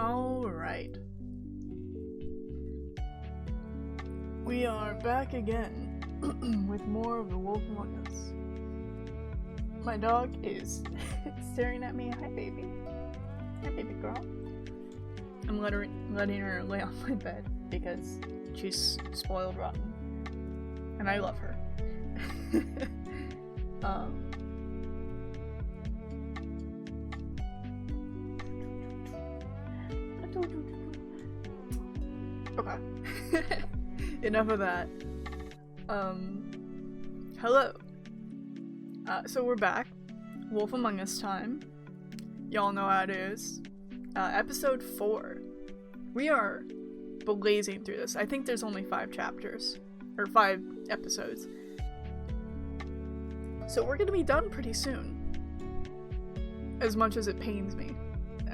Alright. We are back again with more of The Wolf Among Us. My dog is staring at me. Hi, baby. Hi, baby girl. I'm letting her lay on my bed because she's spoiled rotten. And I love her. Okay. Enough of that. Hello. So we're back. Wolf Among Us time. Y'all know how it is. Episode 4. We are blazing through this. I think there's only 5 chapters. Or 5 episodes. So we're gonna be done pretty soon. As much as it pains me.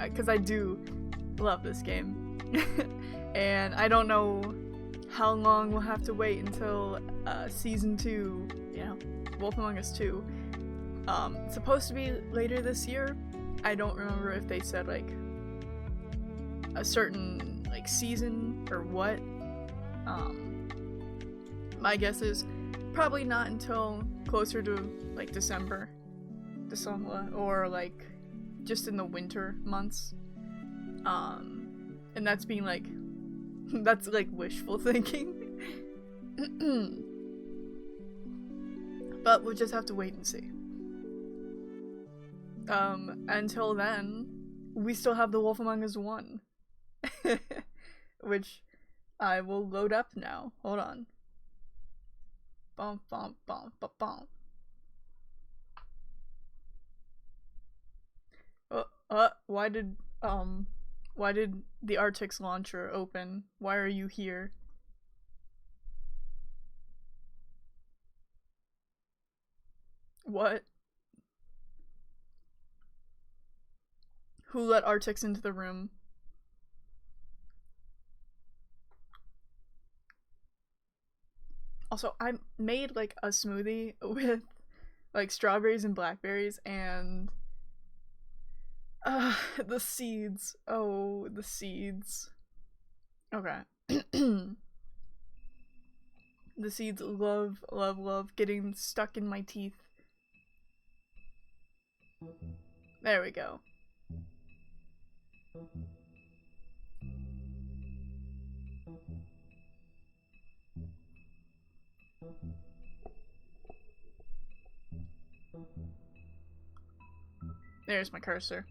Because I do love this game. And I don't know how long we'll have to wait until season 2, you know, Wolf Among Us 2. It's supposed to be later this year. I don't remember if they said like a certain like season or what. My guess is probably not until closer to like December, or like just in the winter months. And that's being like, that's like wishful thinking. But we'll just have to wait and see. Until then, we still have The Wolf Among Us 1. Which I will load up now. Hold on. Bum bum bum bum bum. Why did the Arctic's launcher open? Why are you here? What? Who let Arctics into the room? Also, I made like a smoothie with like strawberries and blackberries and the seeds. Oh, the seeds. Okay. The seeds love getting stuck in my teeth. There we go. There's my cursor.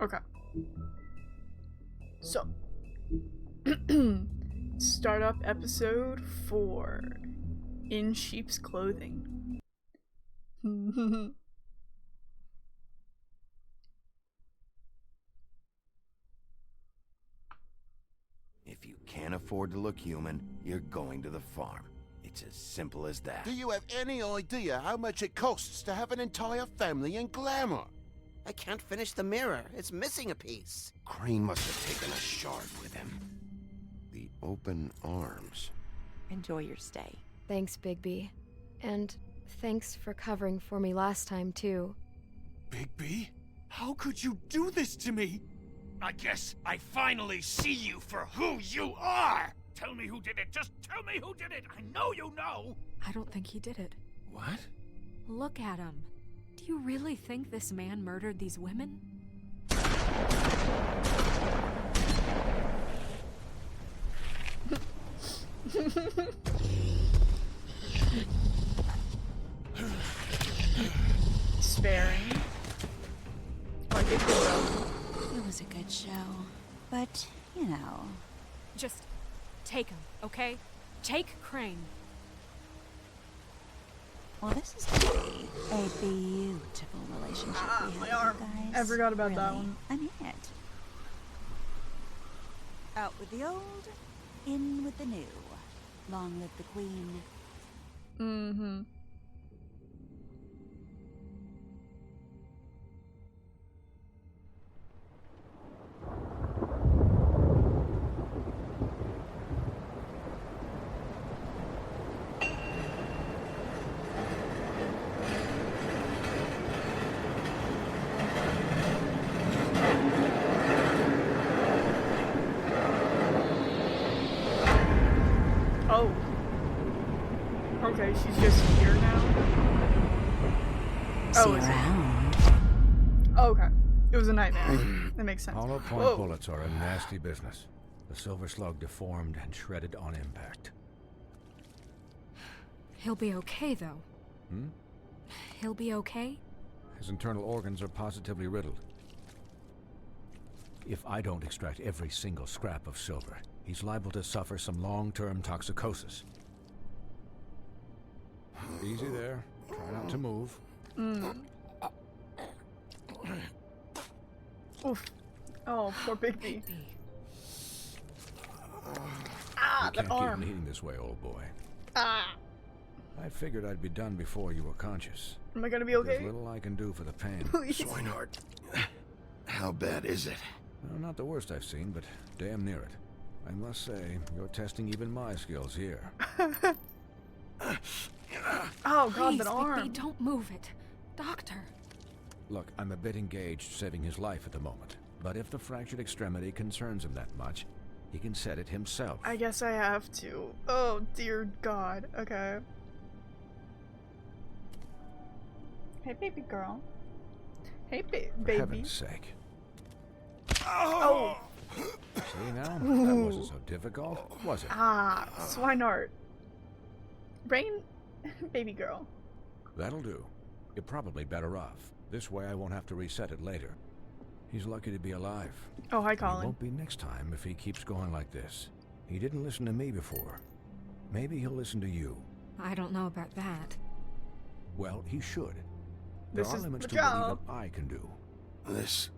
Okay. So, start up episode 4. In sheep's clothing. If you can't afford to look human, you're going to the farm. It's as simple as that. Do you have any idea how much it costs to have an entire family in glamour? I can't finish the mirror. It's missing a piece. Crane must have taken a shard with him. The open arms. Enjoy your stay. Thanks, Bigby. And thanks for covering for me last time, too. Bigby? How could you do this to me? I guess I finally see you for who you are! Tell me who did it! Just tell me who did it! I know you know! I don't think he did it. What? Look at him. Do you really think this man murdered these women? Sparing. Like it could. It was a good show. But, you know. Just take him, okay? Take Crane. Well, this is going to be a beautiful relationship we my have, arm. you guys. I forgot about that Really, one. I mean it. Out with the old, in with the new. Long live the queen. Mm-hmm. Oh. Okay, she's just here now. See Oh, you is it? around. Oh, okay. It was a nightmare. That makes sense. Hollow point Whoa. bullets are a nasty business. The silver slug deformed and shredded on impact. He'll be okay, though. Hmm? He'll be okay? His internal organs are positively riddled. If I don't extract every single scrap of silver, he's liable to suffer some long-term toxicosis. Easy there. Try not to move. Oof. Oh, poor Bigby. Bigby. Ah, You that can't arm. keep bleeding this way, old boy. Ah. I figured I'd be done before you were conscious. Am I gonna be There's okay? little I can do for the pain. Please. Swinehart, how bad is it? Well, not the worst I've seen, but damn near it. I must say, you're testing even my skills here. Oh god, Please, that Bigby, arm. don't move it. Doctor. Look, I'm a bit engaged saving his life at the moment, but if the fractured extremity concerns him that much, he can set it himself. I guess I have to. Oh dear god. Okay. Hey, baby girl. Hey, For baby. heaven's sake. Oh. See now? That wasn't so difficult, was it? Ah, Swinehart. Rain, baby girl. That'll do. You're probably better off. This way I won't have to reset it later. He's lucky to be alive. Oh, hi, He Colin. won't be next time if he keeps going like this. He didn't listen to me before. Maybe he'll listen to you. I don't know about that. Well, he should. There This are is limits the to what job. even I can do. This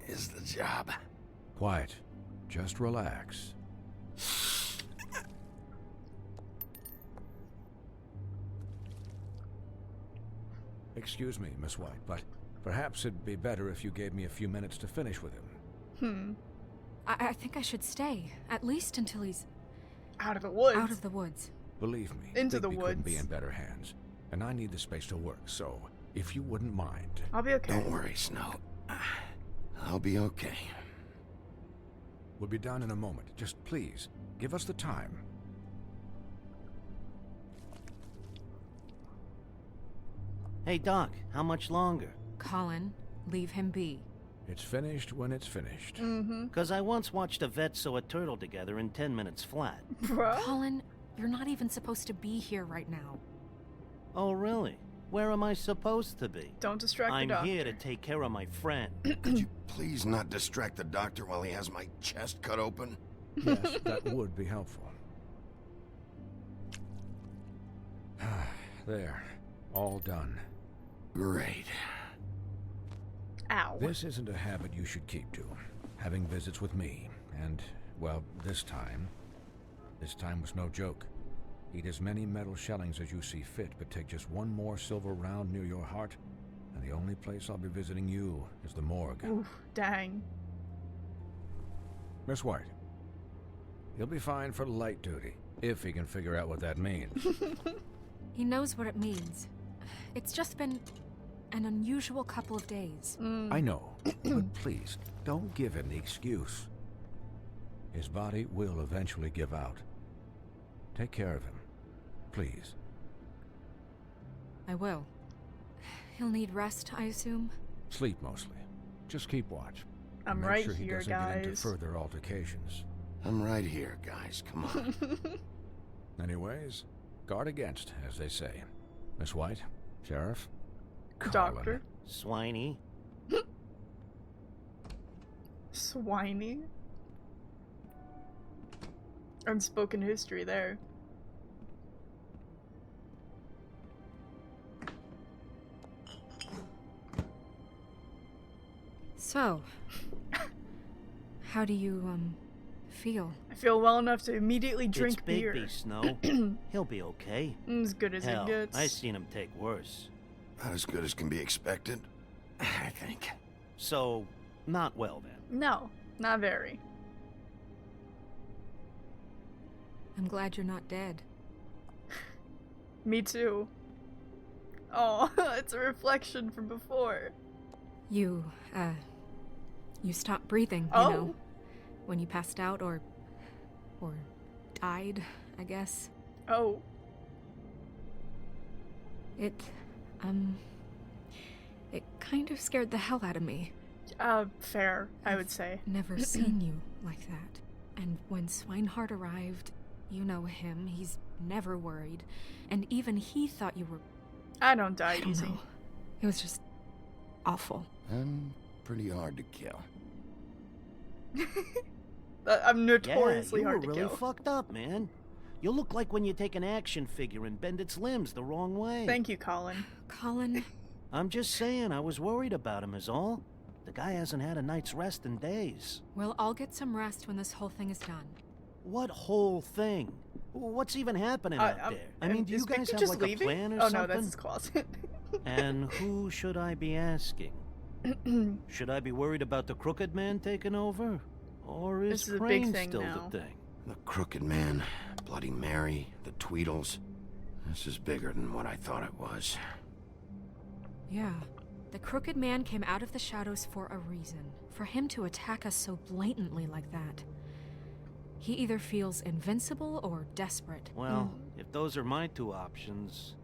is the job. Quiet. Just relax. Excuse me, Miss White, but perhaps it'd be better if you gave me a few minutes to finish with him. I think I should stay, at least until he's Out of the woods. out of the woods. Believe me, Into the Bigby couldn't be woods. in better hands, and I need the space to work, so if you wouldn't mind. I'll be okay. Don't worry, Snow. I'll be okay. We'll be done in a moment. Just please, give us the time. Hey, Doc, how much longer? Colin, leave him be. It's finished when it's finished. Because I once watched a vet sew a turtle together in 10 minutes flat. Bruh. Colin, you're not even supposed to be here right now. Oh, really? Where am I supposed to be? Don't distract I'm the doctor. here to take care of my friend. Could you please not distract the doctor while he has my chest cut open? Yes, that would be helpful. There. All done. Great. Ow. This isn't a habit you should keep to. Having visits with me. And, well, this time was no joke. Eat as many metal shellings as you see fit, but take just one more silver round near your heart, and the only place I'll be visiting you is the morgue. Oof, dang. Miss White, he'll be fine for light duty, if he can figure out what that means. He knows what it means. It's just been an unusual couple of days. I know, but please, don't give him the excuse. His body will eventually give out. Take care of him, please. I will. He'll need rest, I assume. Sleep mostly. Just keep watch. I'm Make right sure he here, doesn't get into guys. further altercations. I'm right here, guys. Come on. Anyways, guard against, as they say. Miss White, Sheriff, Doctor. Swiney. Swiney. Unspoken history there. So, how do you, feel? I feel well enough to immediately It's drink beer. Bigby, Snow. He'll be okay. As good as Hell, it gets. I seen him take worse. Not as good as can be expected, I think. So, not well then. No, not very. I'm glad you're not dead. Me too. Oh, it's a reflection from before. You stopped breathing, you Oh. know, when you passed out or died, I guess. Oh. It kind of scared the hell out of me. Fair, I would say. Never seen you like that. And when Swinehart arrived, you know him, he's never worried. And even he thought you were... I don't die I don't easy. know. It was just awful. And pretty hard to kill. I'm notoriously yeah, you hard to were really kill. fucked up, man. You look like when you take an action figure and bend its limbs the wrong way. Thank you, Colin. Colin, I'm just saying, I was worried about him is all. The guy hasn't had a night's rest in days. we'll all get some rest when this whole thing is done. What whole thing? What's even happening out there? I mean, do is you guys Bigby have just like leaving? a plan or Oh something? no, that's his closet. And who should I be asking? Should I be worried about the Crooked Man taking over? Or is This is a big Crane thing still now. the thing? The Crooked Man, Bloody Mary, the Tweedles. This is bigger than what I thought it was. Yeah. The Crooked Man came out of the shadows for a reason. For him to attack us so blatantly like that. He either feels invincible or desperate. Well, if those are my two options,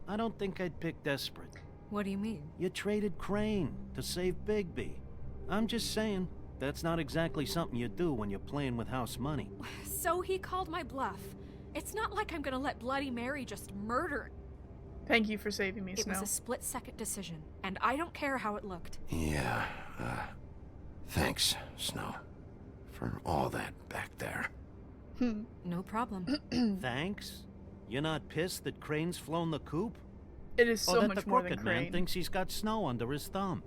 I don't think I'd pick desperate. What do you mean? You traded Crane to save Bigby. I'm just saying, that's not exactly something you do when you're playing with house money. So he called my bluff. It's not like I'm gonna let Bloody Mary just murder. Thank you for saving me, It Snow. was a split-second decision, and I don't care how it looked. Yeah, thanks, Snow. For all that back there. No problem. Thanks? You're not pissed that Crane's flown the coop? It is Or so that much the more than Crooked Man Crane. thinks he's got Snow under his thumb?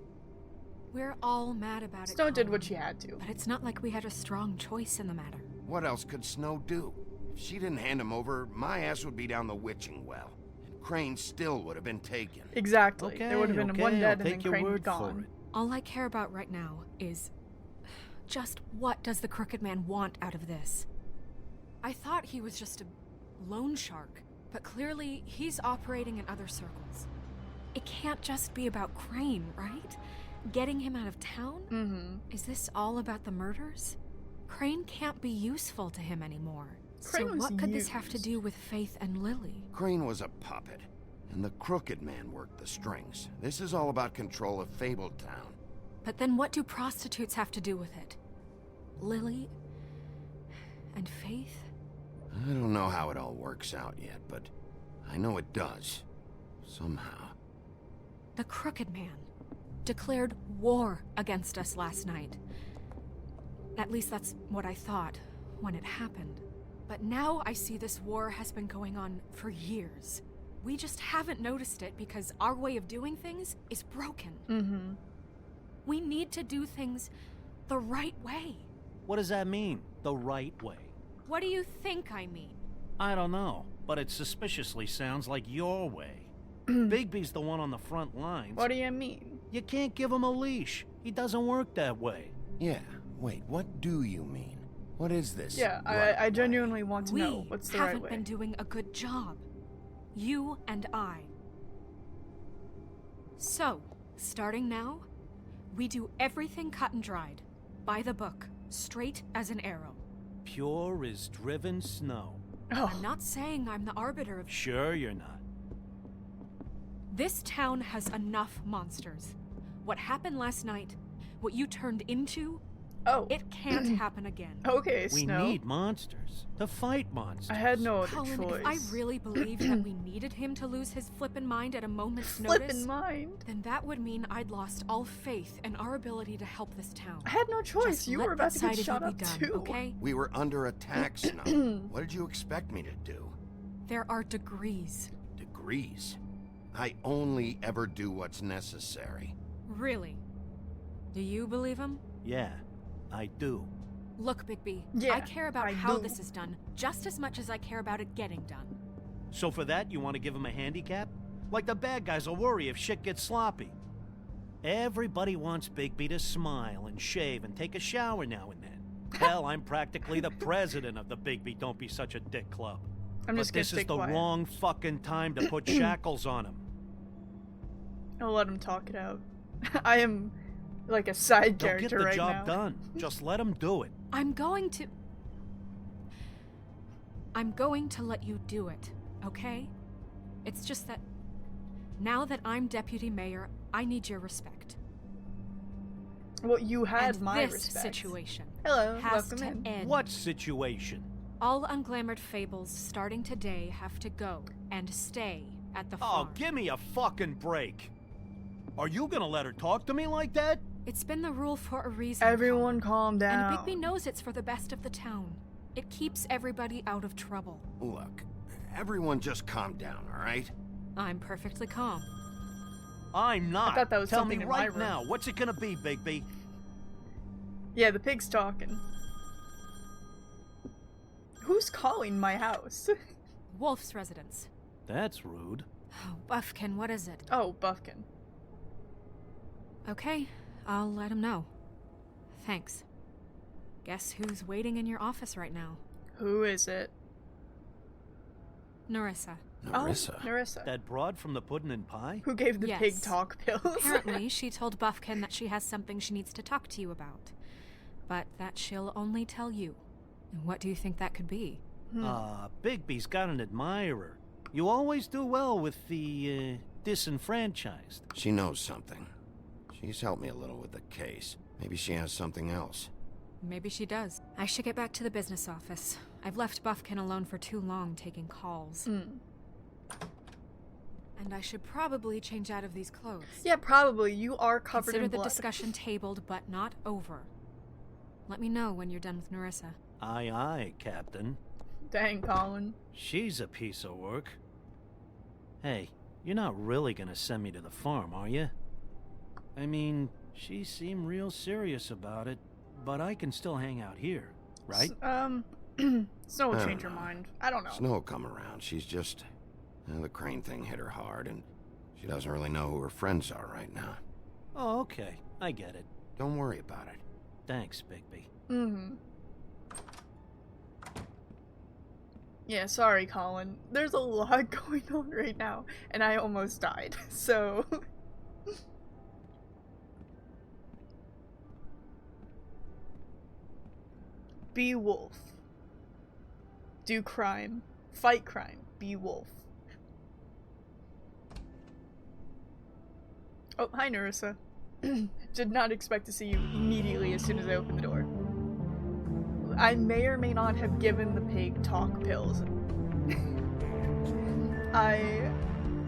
We're all mad about it, Snow did Colin. what she had to. But it's not like we had a strong choice in the matter. What else could Snow do? If she didn't hand him over, my ass would be down the witching well. And Crane still would have been taken. Exactly. Okay, there would have been okay, one dead I'll and then take your Crane word gone. for it. All I care about right now is... just what does the Crooked Man want out of this? I thought he was just a loan shark, but clearly he's operating in other circles. It can't just be about Crane, right? Getting him out of town? Mm-hmm. Is this all about the murders? Crane can't be useful to him anymore. Crane So was what could this have to used. do with Faith and Lily? Crane was a puppet, and the Crooked Man worked the strings. This is all about control of Fabletown. But then what do prostitutes have to do with it? Lily? And Faith? I don't know how it all works out yet, but I know it does. Somehow. The Crooked Man declared war against us last night. At least that's what I thought when it happened. But now I see this war has been going on for years. We just haven't noticed it because our way of doing things is broken. Mm-hmm. We need to do things the right way. What does that mean, the right way? What do you think I mean? I don't know, but it suspiciously sounds like your way. Bigby's the one on the front lines. What do you mean? You can't give him a leash. He doesn't work that way. Yeah, wait, what do you mean? What is this? Yeah, right I way? genuinely want to We know what's the right haven't way. been doing a good job. You and I. So, starting now, we do everything cut and dried. By the book. Straight as an arrow. Pure as driven snow. Oh, I'm not saying I'm the arbiter of... Sure you're not. This town has enough monsters. What happened last night, what you turned into, oh. it can't happen again. Okay, We Snow. need monsters. To fight monsters. I had no other Colin, choice. if I really believed that we needed him to lose his flippin' mind at a moment's Flippin' notice, mind. then that would mean I'd lost all faith in our ability to help this town. I had no choice. Just You let were about that to get side of shot you up be done, too. okay? We were under attack, Snow. What did you expect me to do? There are degrees. Degrees. I only ever do what's necessary. Really? Do you believe him? Yeah, I do. Look, Bigby, Yeah, I care about I how do. this is done just as much as I care about it getting done. So for that, you want to give him a handicap? Like the bad guys will worry if shit gets sloppy. Everybody wants Bigby to smile and shave and take a shower now and then. Hell, I'm practically the president of the Bigby Don't Be Such a Dick Club. I'm just But gonna this stay is the quiet. wrong fucking time to put shackles on him. I'll let him talk it out. I am like a side They'll character get the right job now. done. Just let him do it. I'm going to... I'm going to let you do it, okay? It's just that now that I'm deputy mayor, I need your respect. Well, you had And my this respect. situation Hello, has welcome to in. end. What situation? All unglamored fables starting today have to go and stay at the farm. Oh, give me a fucking break. Are you gonna let her talk to me like that? It's been the rule for a reason. Everyone calm And down. Bigby knows it's for the best of the town. It keeps everybody out of trouble. Look, everyone just calm down, all right? I'm perfectly calm. I'm not. I thought that was Tell something me in my right room. now, what's it gonna be, Bigby? Yeah, the pig's talking. Who's calling my house? Wolf's residence. That's rude. Oh, Buffkin, what is it? Oh, Buffkin. Okay, I'll let him know. Thanks. Guess who's waiting in your office right now? Who is it? Narissa. Narissa. Oh, Narissa. That broad from the puddin' and pie? Who gave the Yes. pig talk pills? Apparently, she told Buffkin that she has something she needs to talk to you about. But that she'll only tell you. And what do you think that could be? Bigby's got an admirer. You always do well with the, disenfranchised. She knows something. She's helped me a little with the case. Maybe she has something else. Maybe she does. I should get back to the business office. I've left Buffkin alone for too long taking calls. And I should probably change out of these clothes. Yeah, probably. You are covered Consider in the blood. discussion tabled, but not over. Let me know when you're done with Narissa. Aye, aye, Captain. Dang, Colin. She's a piece of work. Hey, you're not really gonna send me to the farm, are you? I mean, she seemed real serious about it, but I can still hang out here, right? Snow will I change don't her know. mind. I don't know. Snow will come around. She's just... the Crane thing hit her hard, and she doesn't really know who her friends are right now. Oh, okay. I get it. Don't worry about it. Thanks, Bigby. Yeah, sorry, Colin. There's a lot going on right now, and I almost died, so... Be wolf. Do crime. Fight crime. Be wolf. Oh, hi, Narissa. Did not expect to see you immediately as soon as I opened the door. I may or may not have given the pig talk pills.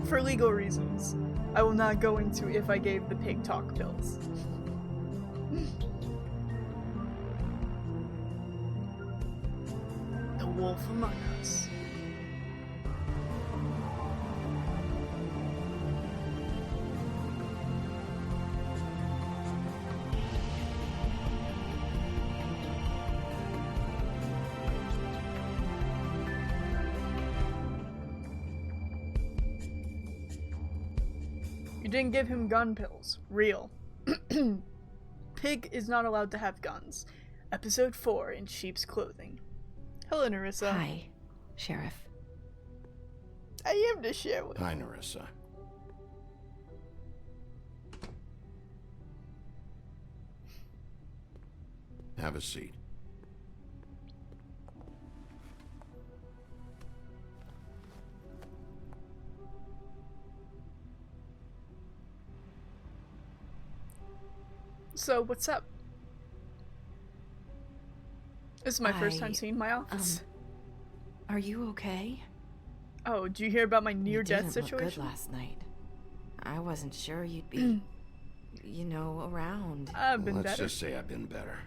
For legal reasons, I will not go into if I gave the pig talk pills. The wolf among us. You didn't give him gun pills. Real. Pig is not allowed to have guns. Episode 4 in sheep's clothing. Hello, Narissa. Hi, Sheriff. I am the sheriff. Hi, Narissa. Have a seat. So, what's up? This is my first time I, seeing my office. Are you okay? Oh, did you hear about my near-death You didn't look good situation? last night. I wasn't sure you'd be, you know, around. I've been Let's better. just say I've been better.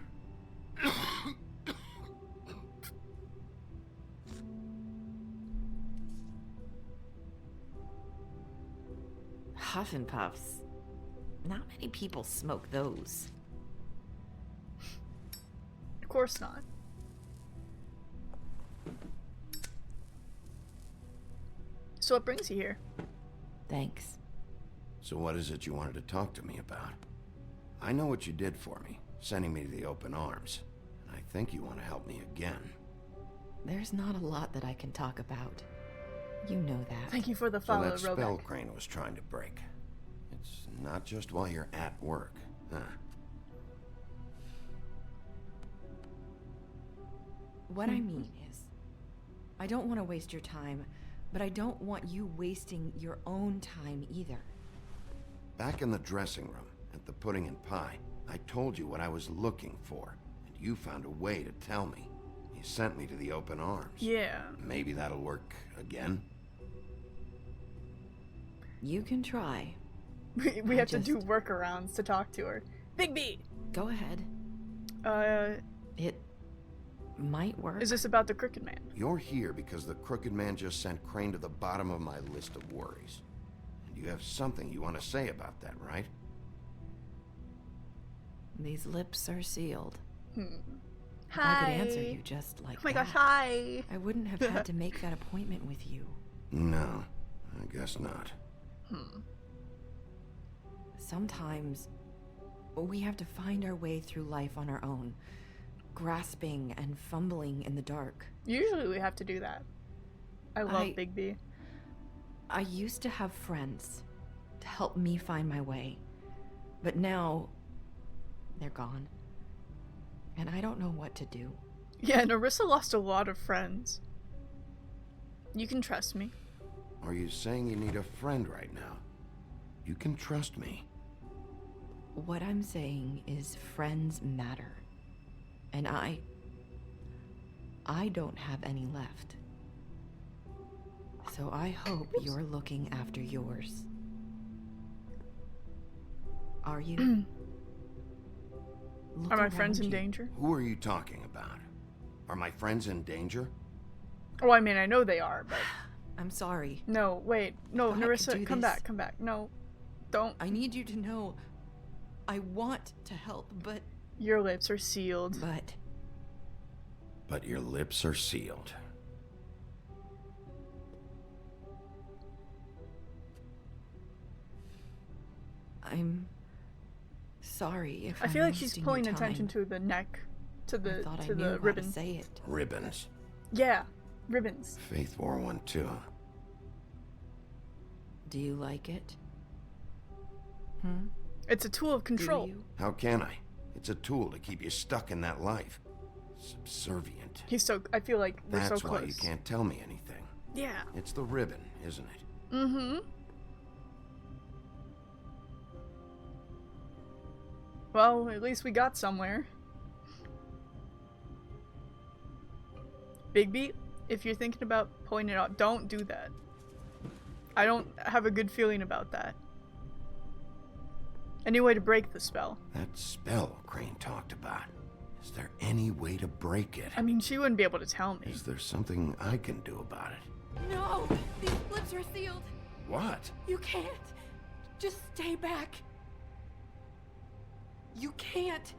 Huff and puffs. Not many people smoke those. Of course not. So what brings you here? Thanks. So what is it you wanted to talk to me about? I know what you did for me, sending me to the open arms. And I think you want to help me again. There's not a lot that I can talk about. You know that. Thank you for the So follow, that spell Robeck. Crane was trying to break. It's not just while you're at work, huh? What I mean is, I don't want to waste your time, but I don't want you wasting your own time either. Back in the dressing room, at the pudding and pie, I told you what I was looking for, and you found a way to tell me. You sent me to the open arms. Yeah. Maybe that'll work again? You can try. We have to do workarounds to talk to her. Bigby! Go ahead. It might work. Is this about the Crooked Man? You're here because the Crooked Man just sent Crane to the bottom of my list of worries. And you have something you want to say about that, right? These lips are sealed. Hi. If I could answer you just like Oh my that, gosh, hi! I wouldn't have had to make that appointment with you. No, I guess not. Sometimes we have to find our way through life on our own, grasping and fumbling in the dark. Usually we have to do that. I love Bigby. I used to have friends to help me find my way, but now they're gone, and I don't know what to do. Yeah, Narissa lost a lot of friends. You can trust me. Are you saying you need a friend right now? You can trust me. What I'm saying is friends matter. And I don't have any left. So I hope you're looking after yours. Are you? Are my friends in danger? Who are you talking about? Are my friends in danger? Oh, I mean, I know they are, but... I'm sorry. No, wait. No, But I Narissa, could do come this. back, come back. No, don't. I need you to know I want to help, but... Your lips are sealed. But your lips are sealed. I'm sorry if I feel I'm like she's wasting pulling your attention time. to the neck, to the I to knew the how to ribbon. say it. Ribbons. Yeah, ribbons. Faith wore one too. Do you like it? It's a tool of control. How can I? It's a tool to keep you stuck in that life. Subservient. He's so. I feel like we're That's so why close. you can't tell me anything. Yeah. It's the ribbon, isn't it? Mm-hmm. Well, at least we got somewhere. Bigby, if you're thinking about pulling it out, don't do that. I don't have a good feeling about that. Any way to break the spell? That spell Crane talked about. Is there any way to break it? I mean, she wouldn't be able to tell me. Is there something I can do about it? No! These lips are sealed. What? You can't. Just stay back. You can't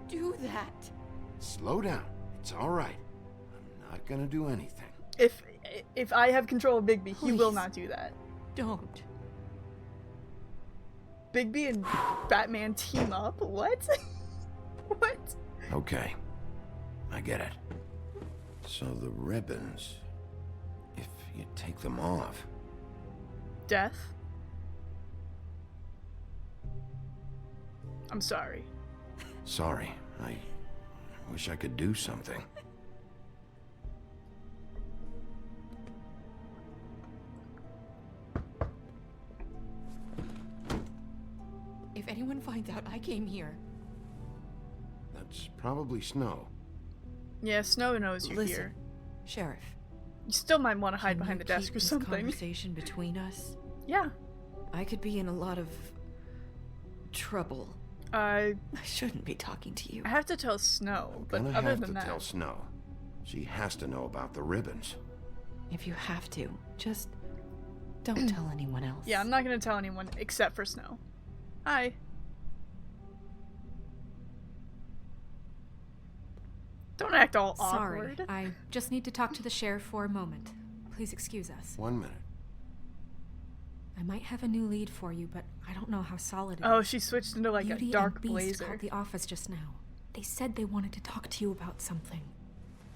do that. Slow down. It's all right. I'm not gonna do anything. If I have control of Bigby, he will Please. not do that. Don't. Bigby and Batman team up? What? What? Okay. I get it. So the ribbons, if you take them off, Death? I'm sorry. sorry, I wish I could do something. If anyone finds out I came here... That's probably Snow. Yeah, Snow knows you're Listen, here. Sheriff. You still might want to hide can behind you the desk keep or this something. conversation between us? Yeah. I could be in a lot of... trouble. I shouldn't be talking to you. I have to tell Snow, but Gonna other have than to that... tell Snow. She has to know about the ribbons. If you have to, just don't tell anyone else. Yeah, I'm not gonna tell anyone except for Snow. Hi. Don't act all Sorry, awkward. I just need to talk to the sheriff for a moment. Please excuse us. 1 minute. I might have a new lead for you, but I don't know how solid it is. Oh, she switched into like Beauty a dark and Beast blazer. called the office just now. They said they wanted to talk to you about something.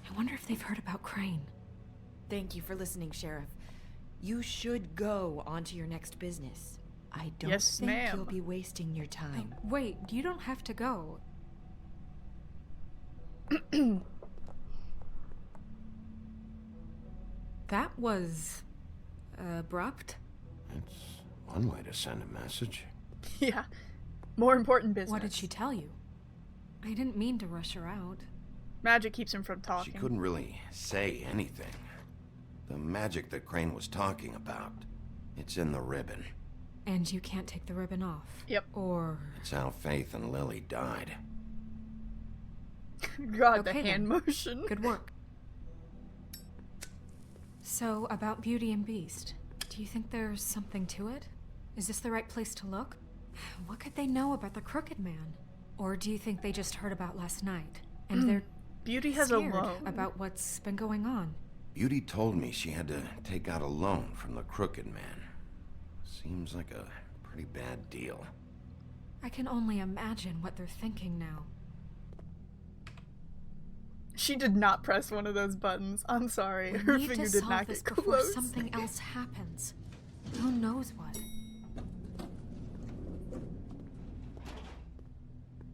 I wonder if they've heard about Crane. Thank you for listening, Sheriff. You should go on to your next business. I don't Yes, think ma'am. you'll be wasting your time. Wait, you don't have to go. That was abrupt. It's one way to send a message. Yeah. More important business. What did she tell you? I didn't mean to rush her out. Magic keeps him from talking. She couldn't really say anything. The magic that Crane was talking about, it's in the ribbon. And you can't take the ribbon off? Yep. Or... It's how Faith and Lily died. God, Okay, the hand then. motion. Good work. So, about Beauty and Beast, do you think there's something to it? Is this the right place to look? What could they know about the Crooked Man? Or do you think they just heard about last night, and they're Beauty has scared a loan. about what's been going on? Beauty told me she had to take out a loan from the Crooked Man. Seems like a pretty bad deal. I can only imagine what they're thinking now. She did not press one of those buttons. I'm sorry. We Her need finger to did solve not this get before close. something else happens. Who knows what?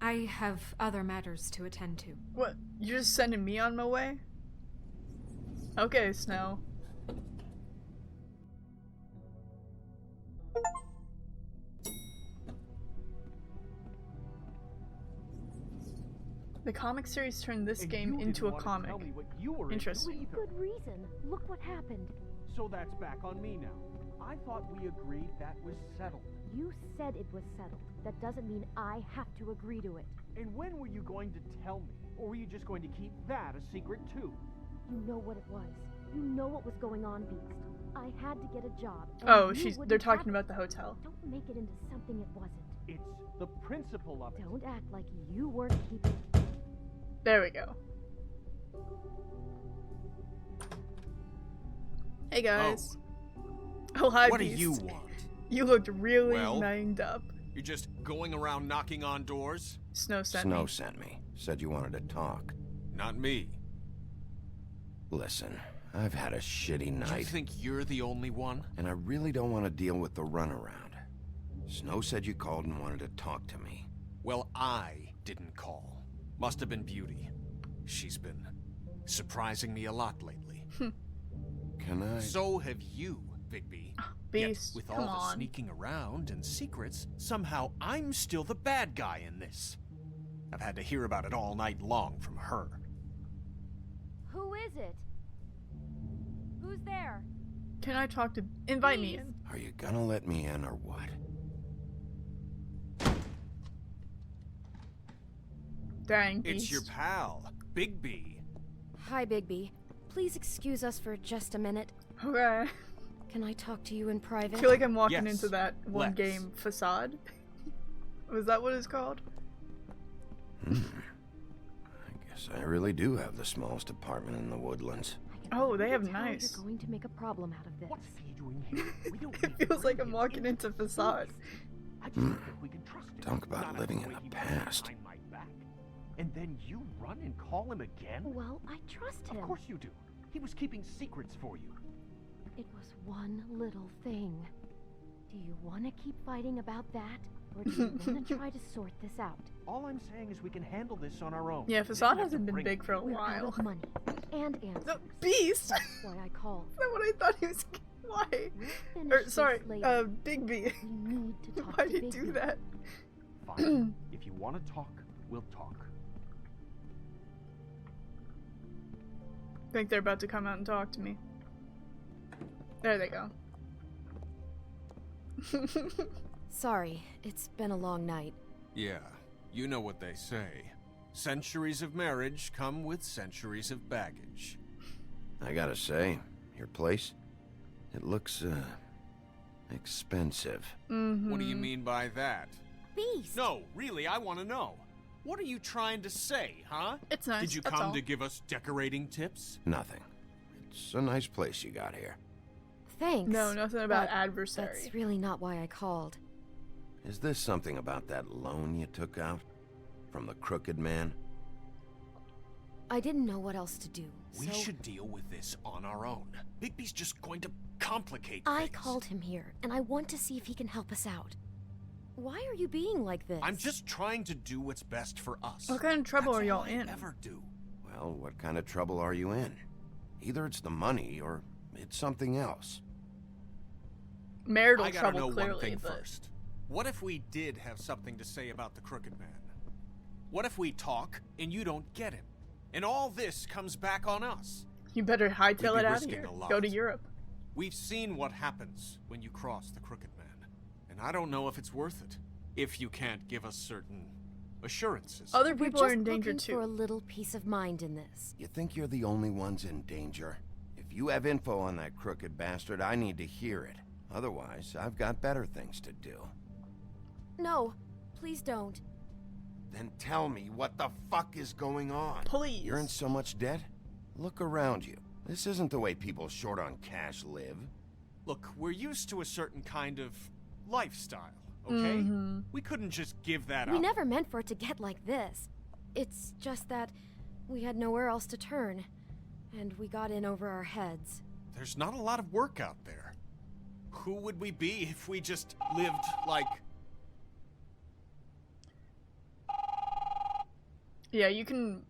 I have other matters to attend to. What? You're just sending me on my way? Okay, Snow. The comic series turned this game into a comic. Interesting. Good reason. Look what happened. So that's back on me now. I thought we agreed that was settled. You said it was settled. That doesn't mean I have to agree to it. And when were you going to tell me? Or were you just going to keep that a secret too? You know what it was. You know what was going on, Beast. I had to get a job. and Oh, you they're wouldn't talking have about it. the hotel. Don't make it into something it wasn't. It's the principle of it. Don't act like you weren't keeping. There we go. Hey guys. Oh, hi, What do Beast. you want? You looked really Well? banged up. You're just going around knocking on doors? Snow sent Snow me. sent me. Said you wanted to talk. Not me. Listen, I've had a shitty You night, think you're the only one? and I really don't want to deal with the runaround. Snow said you called and wanted to talk to me. Well, I didn't call. Must have been Beauty. She's been surprising me a lot lately. Can I? So have you, Bigby. Beast, Yet, with come all the on. sneaking around and secrets, somehow I'm still the bad guy in this. I've had to hear about it all night long from her. Who is it? Who's there? Can I talk to... Invite me in. Are you gonna let me in or what? Dang, Beast. It's your pal, Bigby. Hi, Bigby. Please excuse us for just a minute. Okay. Can I talk to you in I private? feel like I'm walking Yes, into that one let's. game, Facade. Was that what it's called? I guess I really do have the smallest apartment in the Woodlands. Oh, they have Tell nice. You're going to make a problem out of this. What's he doing here? We don't It need to feels like bring I'm him walking into Facade. I just don't think we can trust him. Talk about Not living after in way the he was past. behind my back. And then you run and call him again? Well, I trust him. Of course you do. He was keeping secrets for you. It was one little thing. Do you want to keep fighting about that? Or do you want to try to sort this out? All I'm saying is we can handle this on our own. Yeah, We Facade don't have to hasn't been bring big him. for a We're out while. of money and answers. The Beast! That's why I called. Is that what I thought he was... Why? We'll finish Or, this sorry, later. Big B. We need to talk Why to did he Big do B. that? Fine. If you want to talk, we'll talk. I think they're about to come out and talk to me. There they go. Sorry, it's been a long night. Yeah, you know what they say. Centuries of marriage come with centuries of baggage. I gotta say, your place, it looks, expensive. What do you mean by that? Beast! No, really, I want to know. What are you trying to say, huh? It's nice, Did you that's come all. to give us decorating tips? Nothing. It's a nice place you got here. Thanks. No, nothing about but adversary. That's really not why I called. Is this something about that loan you took out? From the Crooked Man? I didn't know what else to do. We so should deal with this on our own. Bigby's just going to complicate things. I called him here, and I want to see if he can help us out. Why are you being like this? I'm just trying to do what's best for us. What kind of trouble That's are y'all all I in? ever do. Well, what kind of trouble are you in? Either it's the money, or It's something else. Marital I gotta trouble, know clearly, one thing but... first. What if we did have something to say about the Crooked Man? What if we talk and you don't get him? And all this comes back on us? You better hightail We'd it be out of risking here. a lot. Go to Europe. We've seen what happens when you cross the Crooked Man. And I don't know if it's worth it. If you can't give us certain assurances. Other people are in We're danger just looking for a too. little peace of mind in this. You think you're the only ones in danger? If you have info on that crooked bastard, I need to hear it. Otherwise, I've got better things to do. No, please don't. Then tell me what the fuck is going on. Please. You're in so much debt? Look around you. This isn't the way people short on cash live. Look, we're used to a certain kind of lifestyle, okay? Mm-hmm. We couldn't just give that We up. never meant for it to get like this. It's just that we had nowhere else to turn, and we got in over our heads. There's not a lot of work out there. Who would we be if we just lived like... Yeah, you can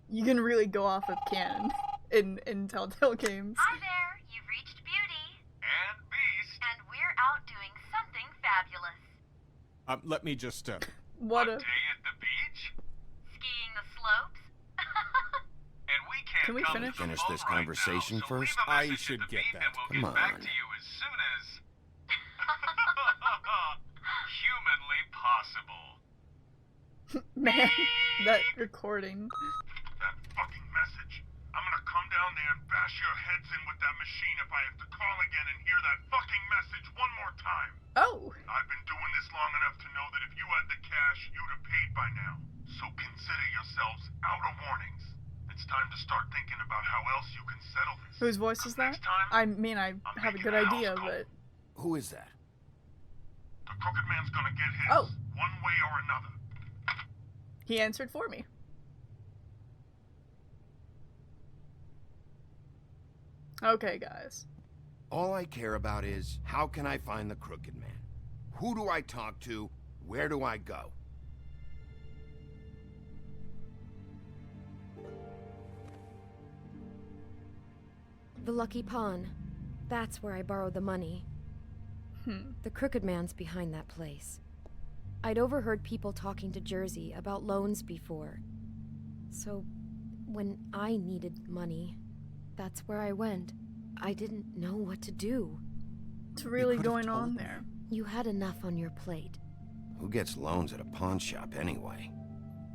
really go off of canon in Telltale games. Hi there, you've reached Beauty. And Beast. And we're out doing something fabulous. let me just, What a... day at the beach? Skiing the slopes? And we can't Can we come finish? to the Finish boat this right conversation now, so first? leave a I message should at the get beep that. and we'll Come get back on. to you as soon as... humanly possible. Man, that recording. That fucking message. I'm gonna come down there and bash your heads in with that machine if I have to call again and hear that fucking message one more time. Oh. I've been doing this long enough to know that if you had the cash, you'd have paid by now. So consider yourselves out of warnings. It's time to start thinking about how else you can settle this. Whose voice is that? I mean, I have a good idea, but... Who is that? The Crooked Man's gonna get his, Oh. one way or another. He answered for me. Okay, guys. All I care about is, how can I find the Crooked Man? Who do I talk to? Where do I go? The Lucky Pawn. That's where I borrowed the money. The Crooked Man's behind that place. I'd overheard people talking to Jersey about loans before. So, when I needed money, that's where I went. I didn't know what to do. What's really going on there? You had enough on your plate. Who gets loans at a pawn shop anyway?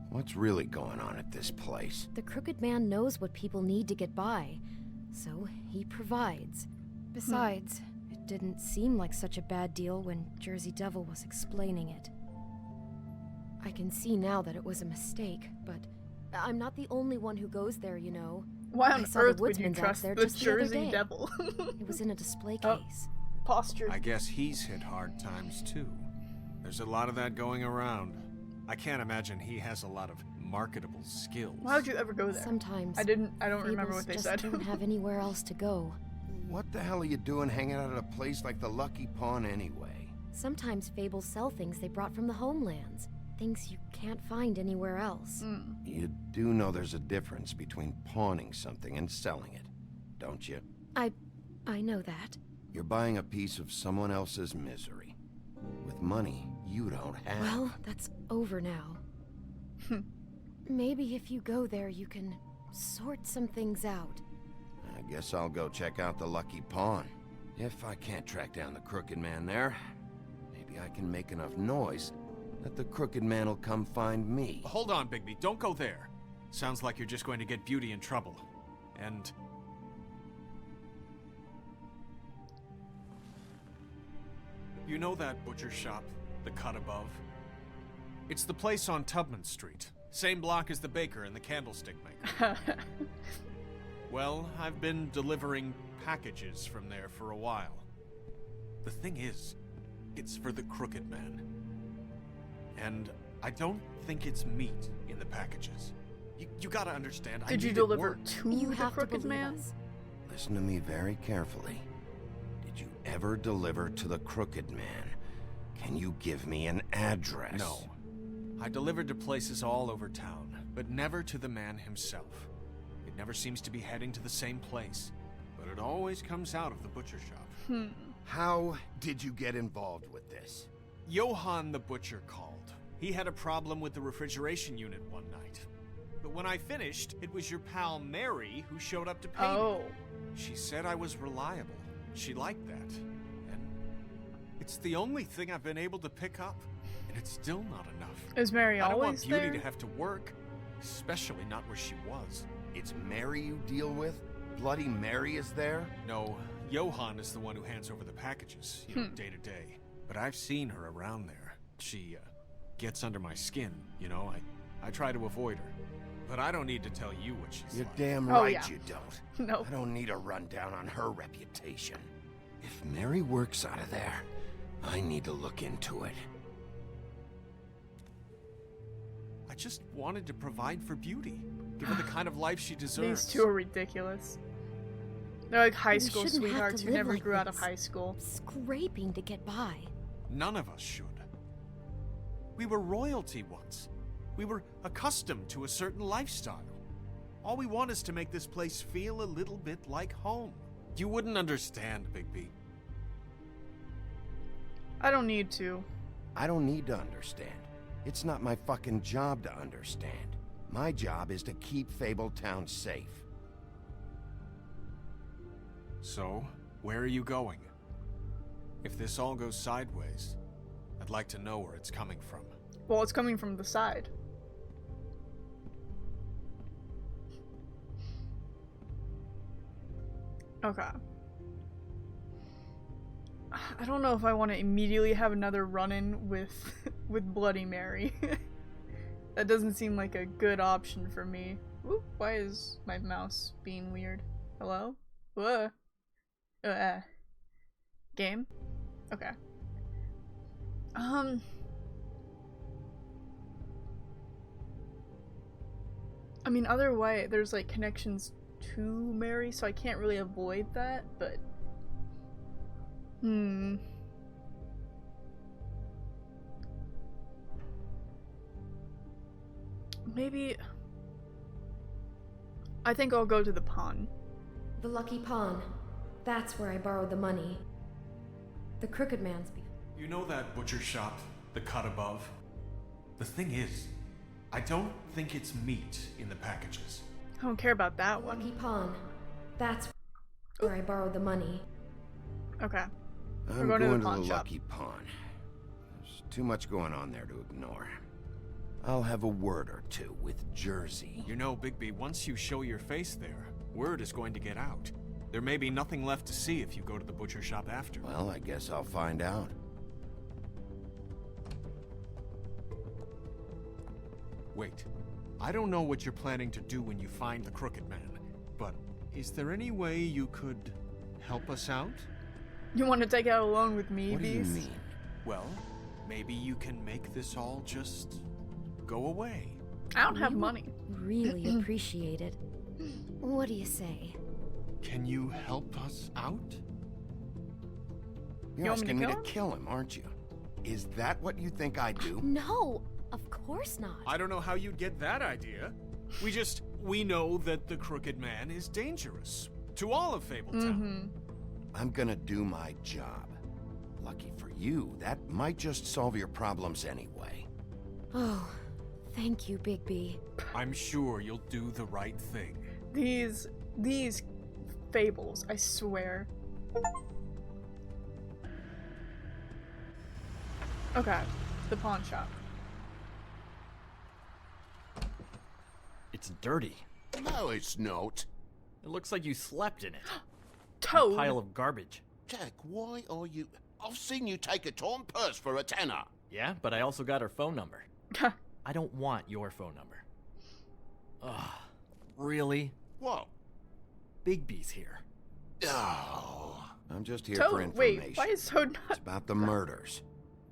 What's really going on at this place? The Crooked Man knows what people need to get by, so he provides. Besides, it didn't seem like such a bad deal when Jersey Devil was explaining it. I can see now that it was a mistake, but I'm not the only one who goes there, you know. Why on I saw earth the would you woodsman's out trust there the just the other Jersey day. Devil? It was in a display Oh. case. Posture. I guess he's hit hard times too. There's a lot of that going around. I can't imagine he has a lot of marketable skills. Why would you ever go there? Sometimes I don't remember Fables what they just said. don't have anywhere else to go. What the hell are you doing hanging out at a place like the Lucky Pawn anyway? Sometimes Fables sell things they brought from the homelands. Things you can't find anywhere else. You do know there's a difference between pawning something and selling it, don't you? I know that. You're buying a piece of someone else's misery. With money you don't have. Well, that's over now. Maybe if you go there, you can sort some things out. I guess I'll go check out the Lucky Pawn. If I can't track down the Crooked Man there, maybe I can make enough noise that the Crooked Man will come find me. Hold on, Bigby. Don't go there. Sounds like you're just going to get Beauty in trouble. And... you know that butcher shop, the cut above? It's the place on Tubman Street. Same block as the baker and the candlestick maker. Well, I've been delivering packages from there for a while. The thing is, it's for the Crooked Man. And I don't think it's meat in the packages. You gotta understand, Did I you need deliver it to You the have to Crooked believe Man? us. Listen to me very carefully. Did you ever deliver to the Crooked Man? Can you give me an address? No. I delivered to places all over town, but never to the man himself. It never seems to be heading to the same place. but it always comes out of the butcher shop. How did you get involved with this? Johann the butcher called. He had a problem with the refrigeration unit one night. But when I finished, it was your pal Mary who showed up to pay me. She said I was reliable. She liked that. And it's the only thing I've been able to pick up. And it's still not enough. Is Mary I don't want always Beauty there? to have to work, especially not where she was. It's Mary you deal with? Bloody Mary is there? No, Johann is the one who hands over the packages, day to day. But I've seen her around there. She, gets under my skin, you know? I try to avoid her. But I don't need to tell you what she's You're like. damn Oh, right yeah. you don't. No. I don't need a rundown on her reputation. If Mary works out of there, I need to look into it. I just wanted to provide for Beauty. Give her the kind of life she deserves. These two are ridiculous. They're like high We school shouldn't have to sweethearts who live never like grew out of this. high school. Scraping to get by. None of us should. We were royalty once. We were accustomed to a certain lifestyle. All we want is to make this place feel a little bit like home. You wouldn't understand, Bigby. I don't need to. I don't need to understand. It's not my fucking job to understand. My job is to keep Fabletown safe. So, where are you going? If this all goes sideways, I'd like to know where it's coming from. Well, it's coming from the side. Okay. I don't know if I want to immediately have another run-in with with Bloody Mary. That doesn't seem like a good option for me. Ooh, why is my mouse being weird? Hello? Whoa. Game? Okay. I mean, other way, there's like connections to Mary, so I can't really avoid that, but... Maybe... I think I'll go to the pawn. The Lucky Pawn. That's where I borrowed the money. The Crooked Man's You know that butcher shop, the cut above? The thing is, I don't think it's meat in the packages. I don't care about that one. Lucky Pawn. That's where I borrowed the money. Okay. I'm going to the pawn the shop. Lucky Pawn. There's too much going on there to ignore. I'll have a word or two with Jersey. You know, Bigby, once you show your face there, word is going to get out. There may be nothing left to see if you go to the butcher shop after. Well, I guess I'll find out. Wait, I don't know what you're planning to do when you find the Crooked Man, but is there any way you could help us out? You want to take out a loan with me, What do you Beast? mean? Well, maybe you can make this all just go away. I don't have money. Really appreciate it. What do you say? Can you help us out? You're You want me to asking me to kill kill him, aren't you? Is that what you think I do? No, of course not. I don't know how you'd get that idea. We know that the Crooked Man is dangerous to all of Fabletown. I'm gonna do my job. Lucky for you, that might just solve your problems anyway. Oh, thank you, Bigby. I'm sure you'll do the right thing. These fables, I swear. Okay, the pawn shop. It's dirty. No, it's not. It looks like you slept in it. Toad! A pile of garbage. Jack, why are you... I've seen you take a torn purse for a tenner. Yeah, but I also got her phone number. I don't want your phone number. Ugh. Really? What? Bigby's here. Oh. I'm just here for Toad, information. wait, why is Toad It's not about the murders.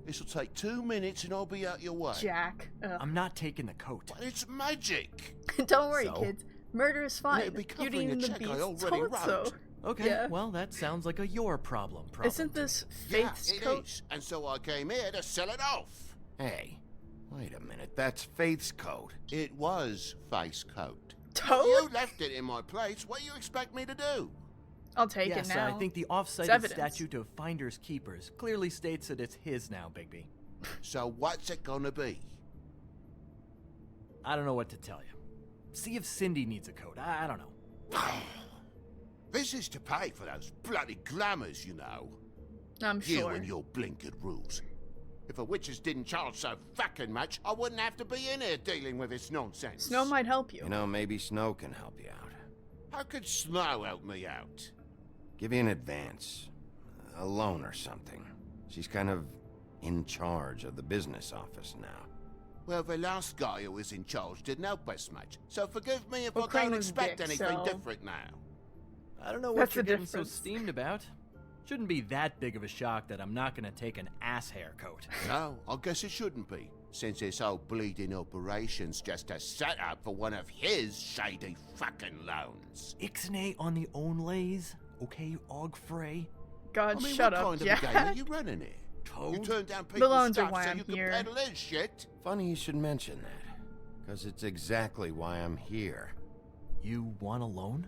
This'll take 2 minutes and I'll be out your way. Jack? Ugh. I'm not taking the coat. But it's magic. Don't worry, So? kids. Murder is fine. it'd be Beauty covering a and the check I Beast already told so. wrote. Okay, Yeah. well, that sounds like a your problem. Isn't this Faith's yeah, it coat? is. And so I came here to sell it off. Hey, wait a minute. That's Faith's coat. It was face coat. Toad? You left it in my place. What do you expect me to do? I'll take yes, it now. I think the It's off-cited evidence. statute of Finders Keepers clearly states that it's his now, Bigby. So what's it gonna be? I don't know what to tell you. See if Cindy needs a coat. I don't know. This is to pay for those bloody glamours, you know. I'm You sure. and your blinkered rules. If a witches didn't charge so fucking much, I wouldn't have to be in here dealing with this nonsense. Snow might help you. You know, maybe Snow can help you out. How could Snow help me out? Give you an advance. A loan or something. She's kind of in charge of the business office now. Well, the last guy who was in charge didn't help us much, so forgive me if Well, I Crane don't was expect dick, anything so- different now. I don't know what That's you're the getting so difference. steamed about. Shouldn't be that big of a shock that I'm not gonna take an ass hair coat. No, I guess it shouldn't be, since this whole bleeding operation's just a setup for one of his shady fucking loans. Ixnay on the onlays, okay, Og Frey? God, I mean, shut what up, kind Jack. of a game are you running here? Toad? You turn down The people's loans are stuff why so I'm you can here. peddle his shit? Funny you should mention that. Because it's exactly why I'm here. You want a loan?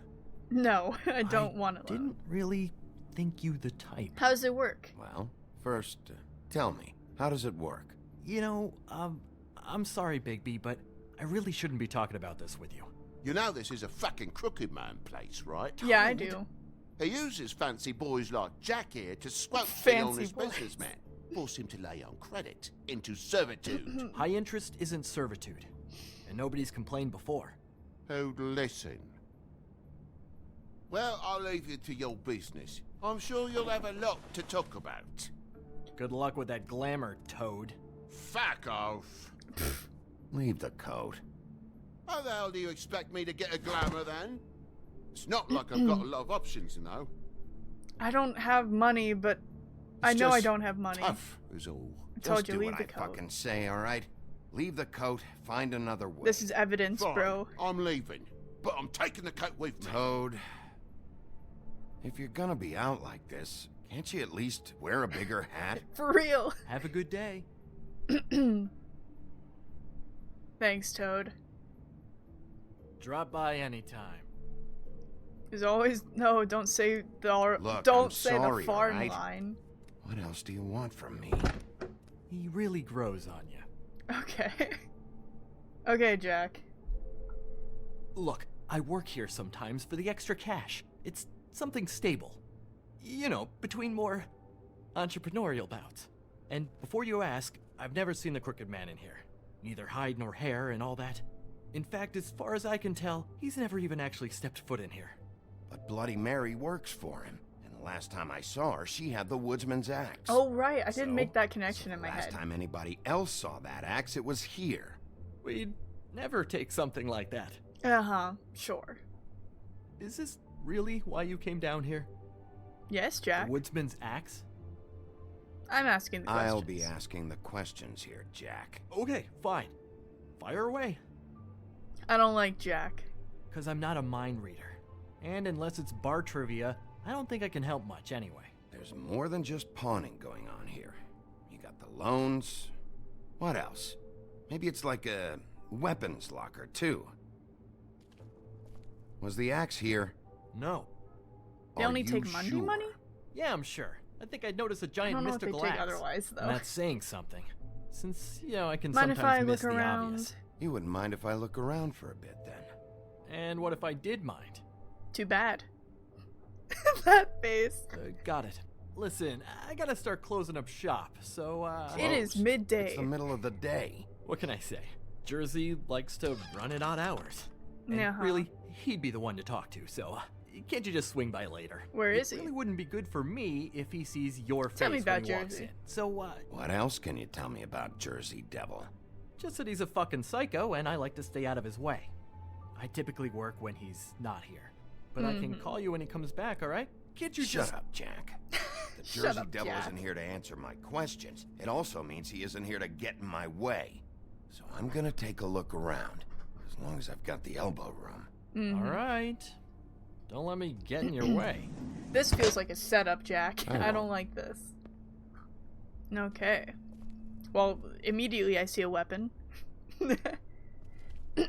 No, I don't want to. Didn't really think you the type. How does it work? Well, first, tell me, how does it work? You know, I'm sorry, Bigby, but I really shouldn't be talking about this with you. You know this is a fucking crooked man place, right? Yeah, I do. He uses fancy boys like Jack here to squelch the Fancy honest boys. businessman. Force him to lay on credit into servitude. High interest isn't servitude, and nobody's complained before. Who'd listen? Well, I'll leave you to your business. I'm sure you'll have a lot to talk about. Good luck with that glamour, Toad. Fuck off. Leave the coat. How the hell do you expect me to get a glamour then? It's not like I've got a lot of options, you know. I don't have money, but I It's know I just don't have money. Tough is all. I told Just you, do leave what the I coat. fucking say, alright? Leave the coat, find another way. This is evidence, Fine, bro. I'm leaving, but I'm taking the coat with me. Toad, if you're gonna be out like this, can't you at least wear a bigger hat? For real. Have a good day. Thanks, Toad. Drop by anytime. As always, no, don't say the Look, don't I'm say sorry, the farm alright? line. What else do you want from me? He really grows on you. Okay. Okay, Jack. Look, I work here sometimes for the extra cash. It's something stable. You know, between more entrepreneurial bouts. And before you ask, I've never seen the Crooked Man in here. Neither hide nor hair and all that. In fact, as far as I can tell, he's never even actually stepped foot in here. But Bloody Mary works for him. And the last time I saw her, she had the woodsman's axe. Oh, right. I So- didn't make that connection in my Last head. time anybody else saw that axe, it was here. We'd never take something like that. Uh-huh. Sure. Is this really why you came down here? Yes, The Jack. woodsman's axe? I'm asking the questions. I'll be asking the questions here, Jack. Okay, fine. Fire away. I don't like Jack. Because I'm not a mind reader. And unless it's bar trivia, I don't think I can help much anyway. There's more than just pawning going on here. You got the loans. What else? Maybe it's like a weapons locker, too. Was the axe here? No. They Are only you take Monday sure? money? Yeah, I'm sure. I think I'd notice a I giant don't know if they mystical take axe. otherwise, though. And that's saying something. Since, you know, I can Mind if sometimes I miss look the around? obvious. You wouldn't mind if I look around for a bit, then. And what if I did mind? Too bad. That face. Got it. Listen, I gotta start closing up shop, so, It is Close. midday. It's the middle of the day. What can I say? Jersey likes to run at odd hours. And Uh-huh. really, he'd be the one to talk to, so can't you just swing by later? Where is It he? really wouldn't be good for me if he sees your face Tell me when about he walks Jersey. in. So, What else can you tell me about Jersey Devil? just that he's a fucking psycho and I like to stay out of his way. I typically work when he's not here. But I can call you when he comes back, alright? Can't you Shut just... up, Jack. The Shut Jersey up, Devil Jack. isn't here to answer my questions. It also means he isn't here to get in my way. So I'm gonna take a look around. As long as I've got the elbow room. Alright. Don't let me get in your way. This feels like a setup, Jack. I I know. don't like this. Okay. Well, immediately I see a weapon.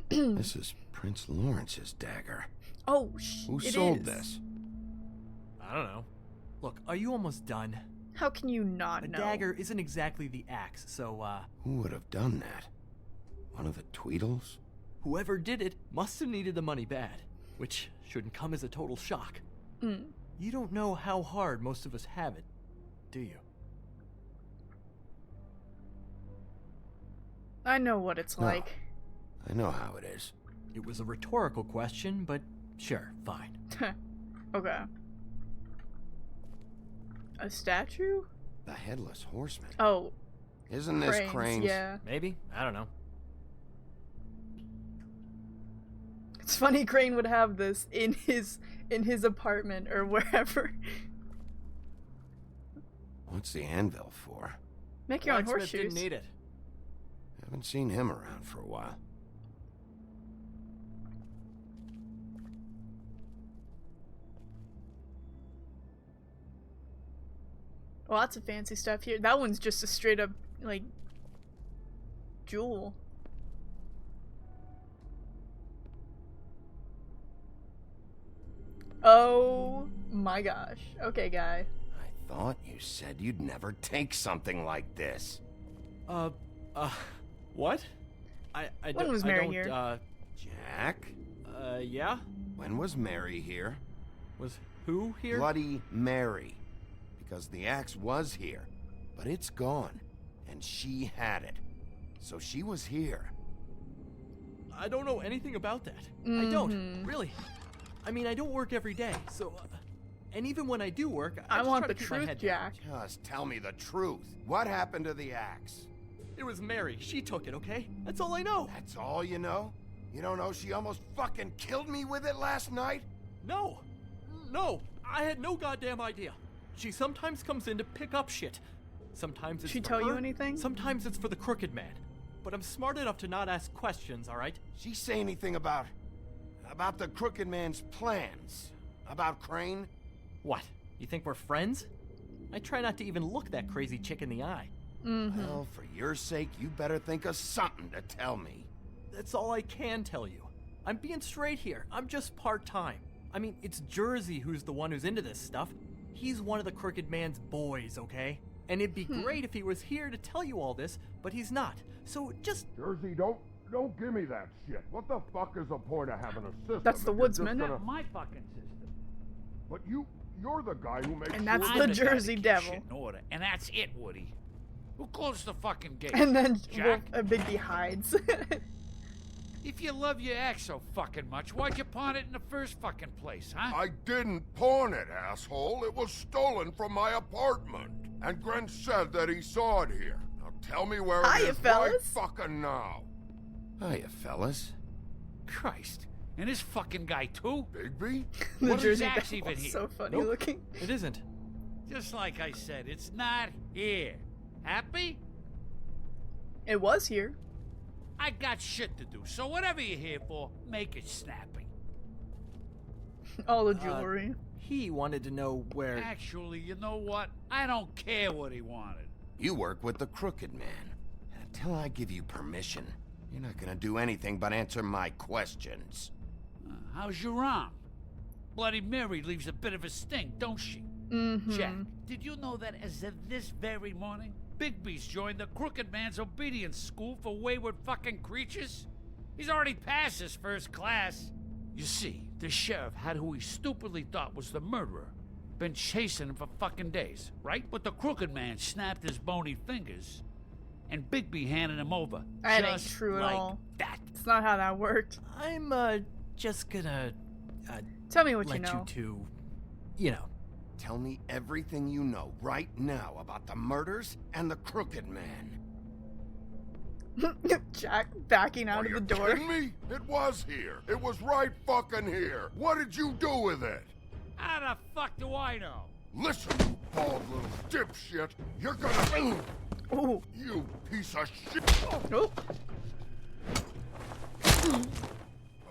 This is Prince Lawrence's dagger. Oh, Who it sold is. this? I don't know. Look, are you almost done? How can you not know? A dagger isn't exactly the axe, so, Who would have done that? One of the Tweedles? whoever did it must have needed the money bad, which shouldn't come as a total shock. You don't know how hard most of us have it, do you? I know what it's No. like. I know how it is. It was a rhetorical question, but sure, fine. Okay. A statue? The Headless Horseman. Oh. Isn't this Crane's, Crane's? yeah. Maybe? I don't know. It's funny Crane would have this in his apartment or wherever. What's the anvil for? Make your own Blacksmith horseshoes. didn't need it. Haven't seen him around for a while. Lots of fancy stuff here. That one's just a straight up, like, jewel. Oh my gosh. Okay, guy. I thought you said you'd never take something like this. What? I When don't, was I Mary don't, here? Jack? Yeah? When was Mary here? Was who here? Bloody Mary. Because the axe was here, but it's gone, and she had it. So she was here. I don't know anything about that. I don't, really. I mean, I don't work every day, so... and even when I do work, I just want try the to keep my truth, head down. Jack. Just tell me the truth. What happened to the axe? It was Mary. She took it, okay? That's all I know. That's all you know? You don't know she almost fucking killed me with it last night? No. No. I had no goddamn idea. She sometimes comes in to pick up shit. Sometimes it's She for tell you her, anything? Sometimes it's for the Crooked Man. But I'm smart enough to not ask questions, all right? She say anything about the Crooked Man's plans? About Crane? What? You think we're friends? I try not to even look that crazy chick in the eye. Well, for your sake, you better think of something to tell me. That's all I can tell you. I'm being straight here. I'm just part-time. I mean, it's Jersey who's the one who's into this stuff. He's one of the Crooked Man's boys, okay? And it'd be great if he was here to tell you all this, but he's not. So just... Jersey, don't give me that shit. What the fuck is the point of having a system? That's the if you're just woodsman. gonna- My fucking system. But you're the guy who makes And that's sure the Jersey Devil. Shit in order, and that's it, Woody. Who closed the fucking gate? And then Jack? Bigby hides. If you love your axe so fucking much, why'd you pawn it in the first fucking place, huh? I didn't pawn it, asshole. It was stolen from my apartment. And Gren said that he saw it here. Now tell me where Hiya, it is fellas. right fucking now. Hiya, fellas. Christ. And this fucking guy, too? Bigby? The What is Jersey axe Devil even is here? so funny Nope. looking. It isn't. Just like I said, it's not here. Happy? It was here. I got shit to do, so whatever you're here for, make it snappy. All the jewelry. He wanted to know where... Actually, you know what? I don't care what he wanted. You work with the Crooked Man. Until I give you permission, you're not gonna do anything but answer my questions. How's your arm? Bloody Mary leaves a bit of a stink, don't she? Jack, did you know that as of this very morning, Bigby's joined the Crooked Man's obedience school for wayward fucking creatures? He's already passed his first class. You see, the sheriff had who he stupidly thought was the murderer. Been chasing him for fucking days, right? But the Crooked Man snapped his bony fingers, and Bigby handed him over. That ain't just true like at all. that. It's not how that worked. I'm, just gonna... Tell me what let you know. you know. Tell me everything you know right now about the murders and the Crooked Man. Jack backing out Are of you the door. kidding me? It was here. It was right fucking here. What did you do with it? How the fuck do I know? Listen, you bald little dipshit. You're gonna... Ooh. You piece of shit. Oh.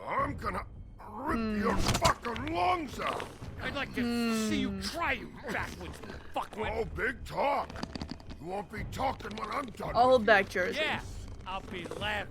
I'm gonna rip your fucking lungs out. I'd like to see you try, you backwards fuckwit. Oh, big talk. You won't be talking when I'm done. I'll hold with back, Jersey. Yeah, I'll be laughing.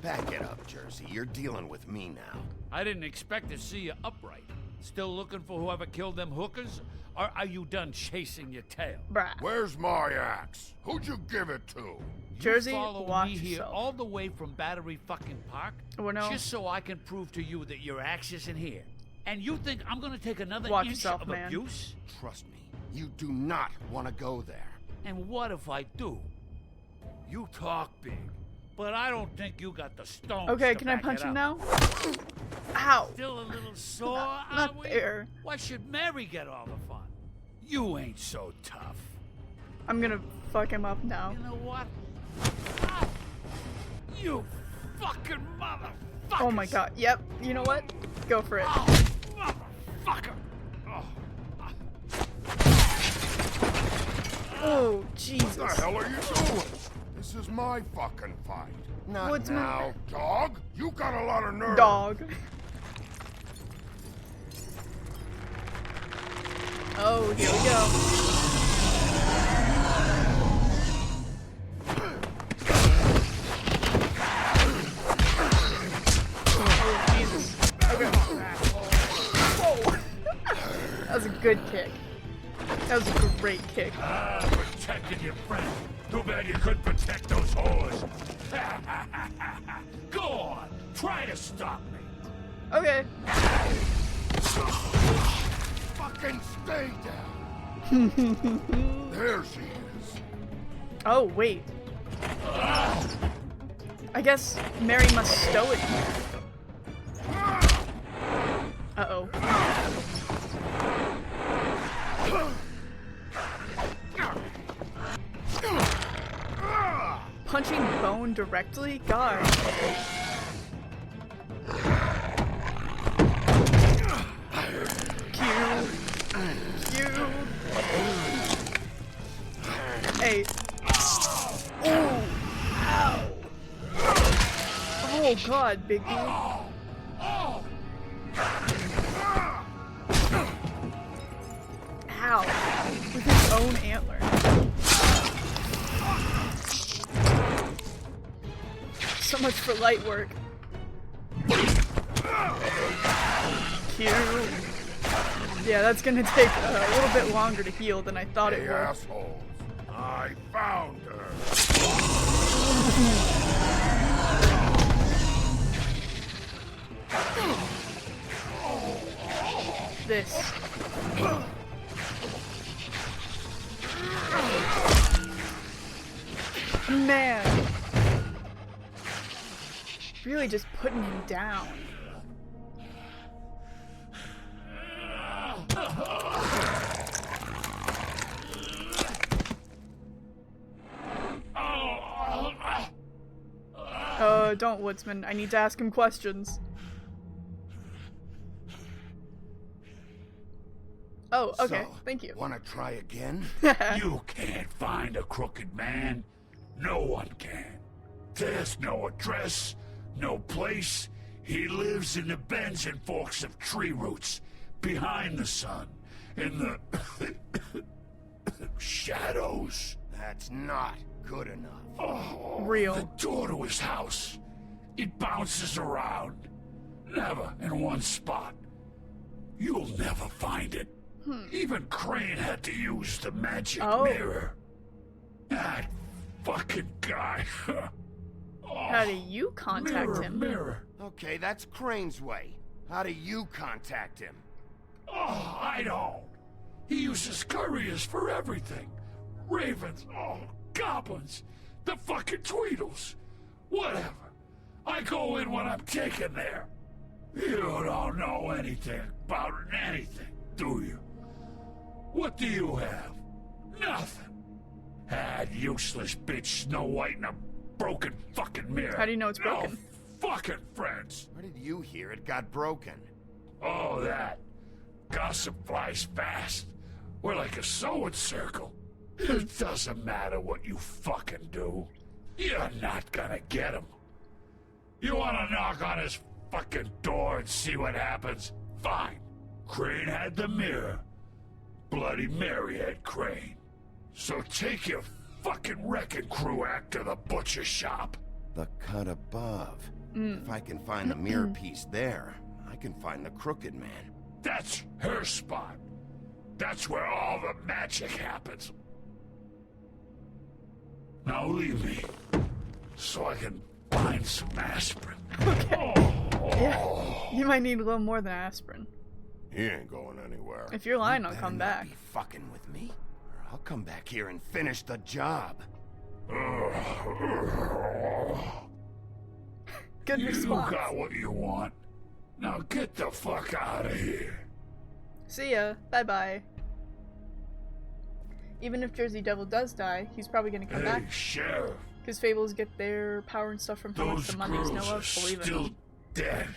Back it up, Jersey. You're dealing with me now. I didn't expect to see you upright. Still looking for whoever killed them hookers? Or are you done chasing your tail? Bruh. Where's my axe? Who'd you give it to? Jersey, You followed watch me here yourself. all the way from Battery fucking Park no. just so I can prove to you that your axe isn't here. And you think I'm gonna take another Watch inch yourself, of man. abuse? Trust me, you do not want to go there. And what if I do? You talk big, but I don't think you got the stones. Okay, to can I back punch it him up. now? Ow. Still a little sore, Not are we? there. Why should Mary get all the fun? You ain't so tough. I'm gonna fuck him up now. You know what? Ah! You fucking motherfucker! Oh my god. Yep. You know what? Go for it. Motherfucker! Oh, Jesus. What the hell are you doing? This is my fucking fight. Not What's now. Dog, you got a lot of nerve. Dog. Oh, here we go. Oh, Jesus. Okay. Whoa. That was a good kick. That was a great kick. Protecting your friend. Too bad you couldn't protect those whores. Go on, try to stop me. Okay. Fucking stay down. There she is. Oh, wait. I guess Mary must stow it here. Uh-oh. Punching bone directly? God. Q. Hey. Oh. Ow. Oh god, Big B. Ow. With his own antler. So much for light work. Q. Yeah, that's gonna take a little bit longer to heal than I thought it Hey, would. assholes. I found her. This. Man. Really just putting him down. Don't, Woodsman. I need to ask him questions. Oh, okay. So, Thank you. Wanna try again? You can't find a crooked man. No one can. There's no address, no place. He lives in the bends and forks of tree roots, behind the sun, in the shadows. That's not good enough. Oh, Real. The door to his house. It bounces around. Never in one spot. You'll never find it. Even Crane had to use the magic mirror. That fucking guy. How do you contact him? Mirror. Okay, that's Crane's way. How do you contact him? Oh, I don't. He uses couriers for everything. Ravens, goblins, the fucking Tweedles. Whatever. I go in when I'm taken there. You don't know anything about anything, do you? What do you have? Nothing. That useless bitch Snow White and a broken fucking mirror. How do you know it's broken? No fucking friends. Where did you hear it got broken? Oh, that. Gossip flies fast. We're like a sewing circle. It doesn't matter what you fucking do. You're not gonna get him. You wanna knock on his fucking door and see what happens? Fine. Crane had the mirror. Bloody Mary had Crane. So take your fucking wrecking crew act to the butcher shop. The cut above. If I can find the mirror piece there, I can find the crooked man. That's her spot. That's where all the magic happens. Now leave me, so I can find some aspirin. Okay. Yeah, you might need a little more than aspirin. He ain't going anywhere. If you're lying, I'll come back. Be fucking with me, or I'll come back here and finish the job. Good response. You got what you want. Now get the fuck out of here. See ya. Bye-bye. Even if Jersey Devil does die, he's probably gonna come back. Sheriff. Because Fables get their power and stuff from how much the money's know of, believe it. Still dead.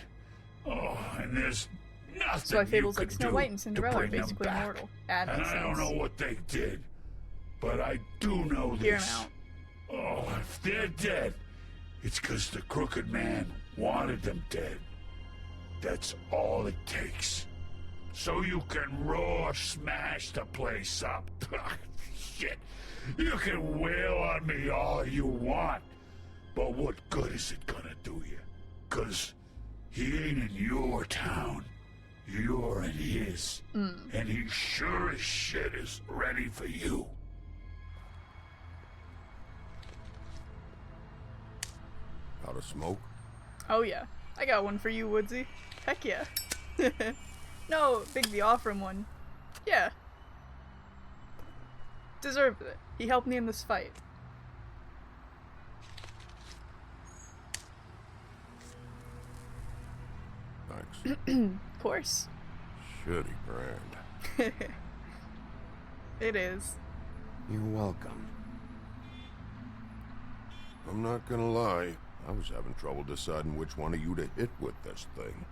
Oh, and there's nothing That's why Fables you like could Snow do White and Cinderella are to bring them basically back. immortal. And I don't know what they did, but I do know Hear him this. out. Oh, if they're dead, it's because the Crooked Man wanted them dead. That's all it takes. So you can roar smash the place up. Shit. You can wail on me all you want. But what good is it gonna do you? 'Cause he ain't in your town. You're in his. And he sure as shit is ready for you. Out of smoke? Oh yeah. I got one for you, Woodsy. Heck yeah. No, Bigby, offer him one. Yeah. Deserved it. He helped me in this fight. Thanks. Of course. Shitty brand. It is. You're welcome. I'm not gonna lie. I was having trouble deciding which one of you to hit with this thing.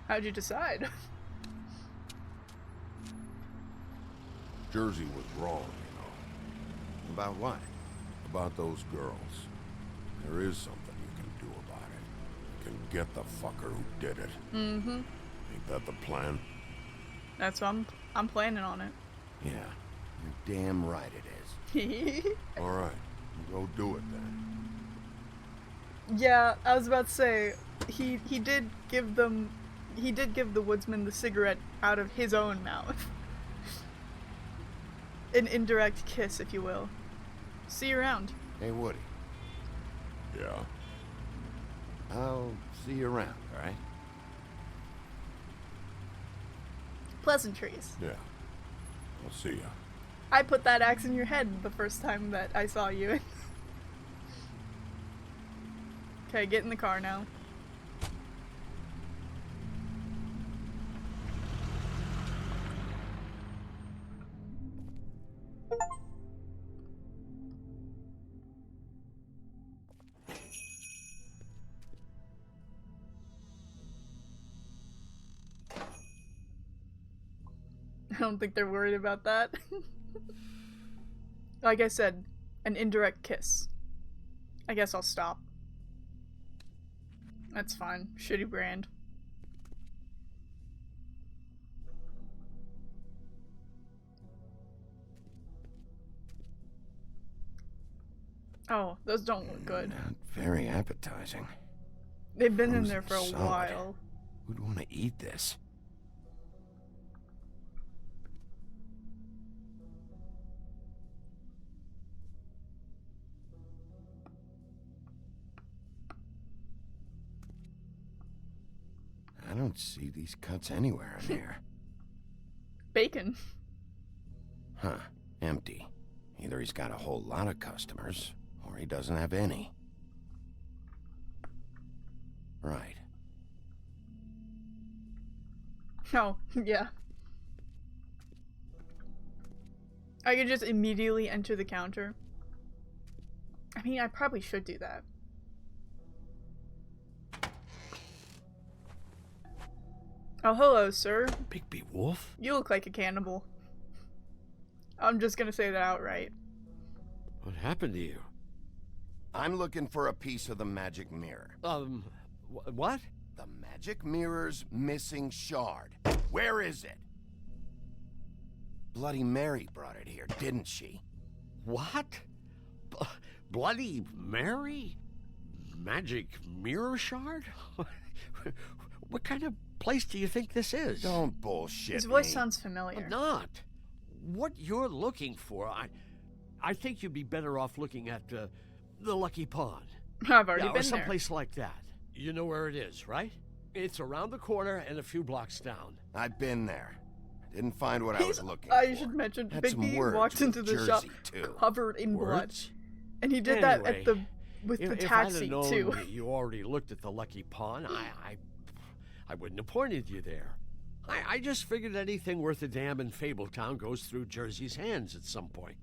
How'd you decide? Jersey was wrong, you know. About what? About those girls. There is something you can do about it. You can get the fucker who did it. Mm-hmm. Ain't that the plan? That's what I'm planning on it. Yeah, you're damn right it is. All right, go do it then. Yeah, I was about to say, he did give the woodsman the cigarette out of his own mouth. An indirect kiss, if you will. See you around. Hey, Woody. Yeah? I'll see you around, alright? Pleasantries. Yeah. I'll see ya. I put that axe in your head the first time that I saw you. Okay, get in the car now. I don't think they're worried about that. Like I said, an indirect kiss. I guess I'll stop. That's fine. Shitty brand. Oh, those don't look good. Not very appetizing. They've been in Frozen there for a solid. while. Who'd want to eat this? I don't see these cuts anywhere in here. Bacon. Huh. Empty. Either he's got a whole lot of customers, or he doesn't have any. Right. Oh, yeah. I could just immediately enter the counter. I mean, I probably should do that. Oh, hello, sir. Bigby Wolf? You look like a cannibal. I'm just gonna say that outright. What happened to you? I'm looking for a piece of the magic mirror. What? The magic mirror's missing shard. Where is it? Bloody Mary brought it here, didn't she? What? Bloody Mary? magic mirror shard? What kind of place do you think this is? Don't bullshit His voice me. sounds familiar. I'm not. What you're looking for, I think you'd be better off looking at the Lucky Pond. I've already or been someplace like that. You know where it is, right? It's around the corner and a few blocks down. I've been there. Didn't find what I was looking for. I should mention, Had Big some B words walked with into the shop Jersey, too. covered in blood. Words? And he did that Anyway, at the with the if taxi I'd have known too. that you already looked at the Lucky Pond, I wouldn't have pointed you there. I just figured anything worth a damn in Fabletown goes through Jersey's hands at some point.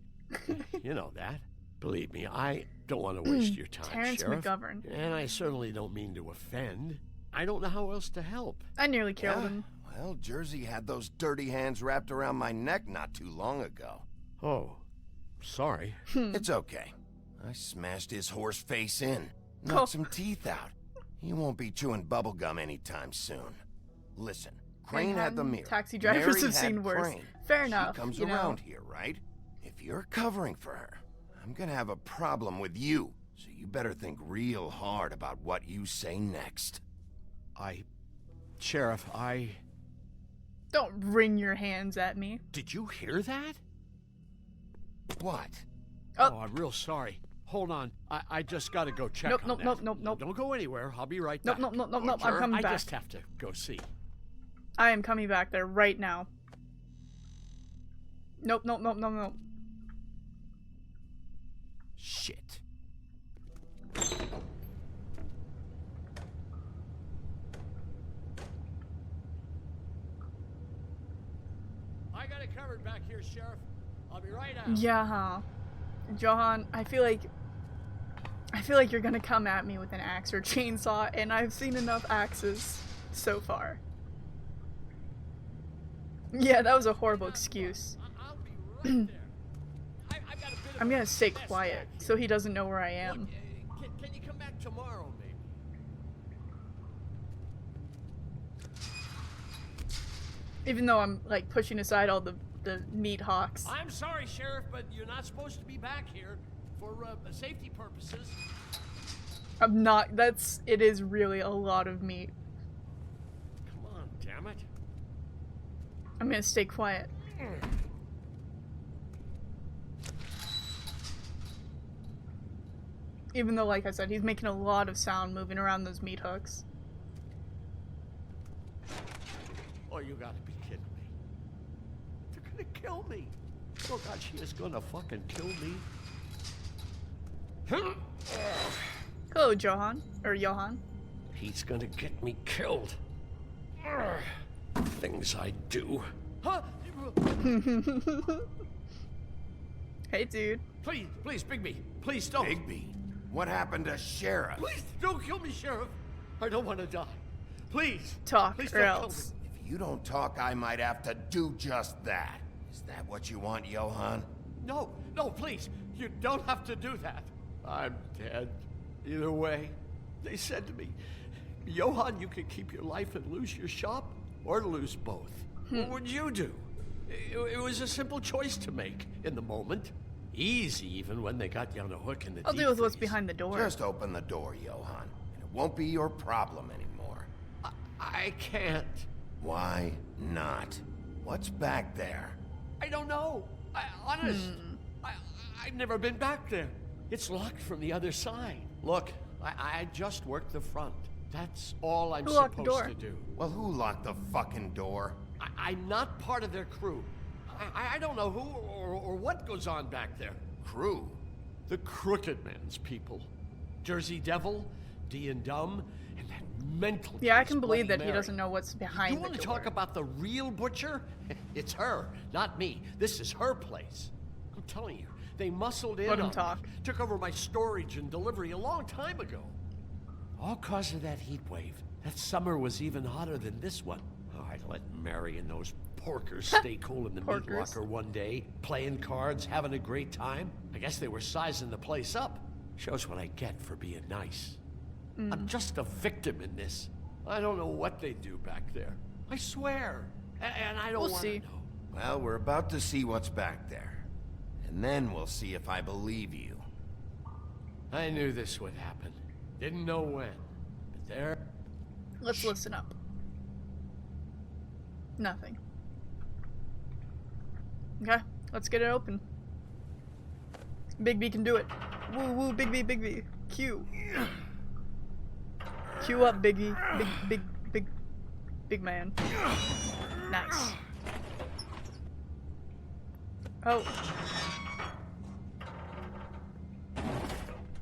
You know that. Believe me, I don't want to waste your time, Terrence Sheriff. McGovern. And I certainly don't mean to offend. I don't know how else to help. I nearly killed him. Well, Jersey had those dirty hands wrapped around my neck not too long ago. Oh, sorry. It's okay. I smashed his horse face in. Knocked some teeth out. He won't be chewing bubblegum anytime soon. Listen, Crane had the mirror. Taxi drivers Mary have had seen worse. Crane. Fair enough. She comes you know. around here, right? If you're covering for her, I'm gonna have a problem with you. So you better think real hard about what you say next. Sheriff, Don't wring your hands at me. Did you hear that? What? Oh, I'm real sorry. Hold on. I just gotta go check on that. Nope. Don't go anywhere. I'll be right Nope, back. nope. I'm coming back. I just have to go see. I am coming back there right now. Nope. Shit. I got it covered back here, Sheriff. I'll be right out. Yeah, Johan, I feel like you're gonna come at me with an axe or chainsaw, and I've seen enough axes so far. Yeah, that was a horrible excuse. I'm gonna stay quiet so he doesn't know where I am. Can you come back tomorrow, maybe? Even though I'm like pushing aside all the meat hawks. I'm sorry, Sheriff, but you're not supposed to be back here for safety purposes. I'm not. It is really a lot of meat. Come on, damn it. I'm gonna stay quiet. Even though, like I said, he's making a lot of sound moving around those meat hooks. Oh, you gotta be kidding me. They're gonna kill me. Oh God, she is gonna fucking kill me. Hello, Johan. Or Johan. He's gonna get me killed. Things I do. Huh? Hey, dude. Please, Bigby. Please don't. Bigby? What happened to Sheriff? Please don't kill me, Sheriff. I don't want to die. Please. Talk, Please or don't kill else. me. If you don't talk, I might have to do just that. Is that what you want, Johan? No, please. You don't have to do that. I'm dead. Either way. They said to me, Johan, you can keep your life and lose your shop, or lose both. What would you do? It was a simple choice to make in the moment. Easy, even when they got you on a hook in the I'll deep deal with what's freeze. behind the door. Just open the door, Johan, and it won't be your problem anymore. I can't. Why not? What's back there? I don't know. Honest. I've never been back there. It's locked from the other side. Look, I just worked the front. That's all I'm Who locked the supposed door? to do. Well, who locked the fucking door? I'm not part of their crew. I don't know who or what goes on back there. Crew? The Crooked Man's people. Jersey Devil, D and Dumb, and that mental. Yeah, I case, can believe Bloody that he Mary. doesn't know what's behind You the want to door. talk about the real butcher? It's her, not me. This is her place. I'm telling you, they muscled in Let him on talk. me, took over my storage and delivery a long time ago. All cause of that heat wave. That summer was even hotter than this one. Oh, I'd let Mary and those porkers stay cool in the meat Porkers. locker one day, playing cards, having a great time. I guess they were sizing the place up. Shows what I get for being nice. I'm just a victim in this. I don't know what they do back there. I swear. And I don't We'll want see. to know. Well, we're about to see what's back there. And then we'll see if I believe you. I knew this would happen. Didn't know when, but there... Let's listen up. Nothing. Okay, let's get it open. Big B can do it. Woo woo, Big B, Big B. Q. Q up, Biggie. Big man. Nice. Oh.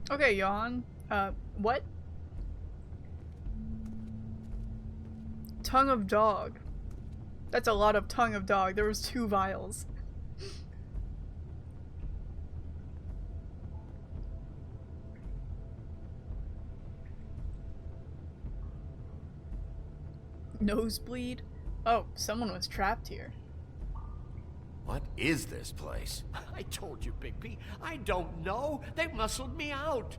Okay, yawn. What? Tongue of dog. That's a lot of tongue of dog. There was 2 vials. Nosebleed? Oh, someone was trapped here. What is this place? I told you, Bigby. I don't know. They muscled me out.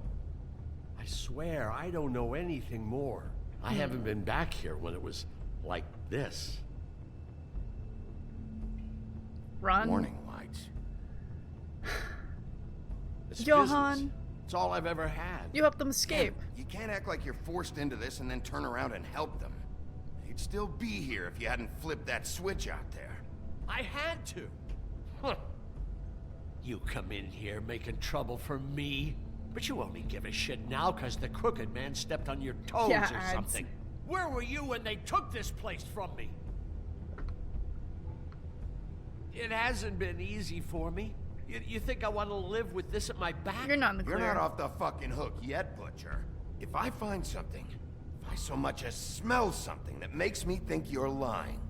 I swear, I don't know anything more. I haven't been back here when it was like this. Run. Warning lights. It's Johan. business. It's all I've ever had. You helped them escape. You can't act like you're forced into this and then turn around and help them. They'd still be here if you hadn't flipped that switch out there. I had to. Huh. You come in here making trouble for me, but you only give a shit now because the crooked man stepped on your toes or something. Where were you when they took this place from me? It hasn't been easy for me. You think I want to live with this at my back? You're not in the clear. You're not off the fucking hook yet, Butcher. If I find something, if I so much as smell something that makes me think you're lying.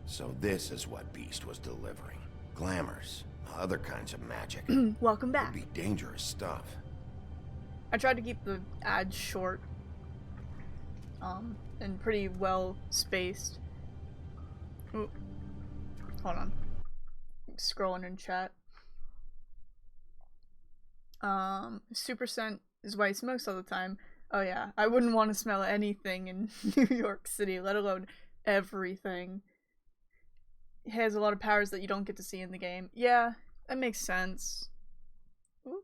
So this is what Beast was delivering. Glamours, other kinds of magic. Welcome back. Could be dangerous stuff. I tried to keep the ads short. And pretty well spaced. Ooh. Hold on. I'm scrolling in chat. Super scent is what he smokes all the time. Oh yeah, I wouldn't want to smell anything in New York City, let alone everything. He has a lot of powers that you don't get to see in the game. Yeah, that makes sense. Ooh.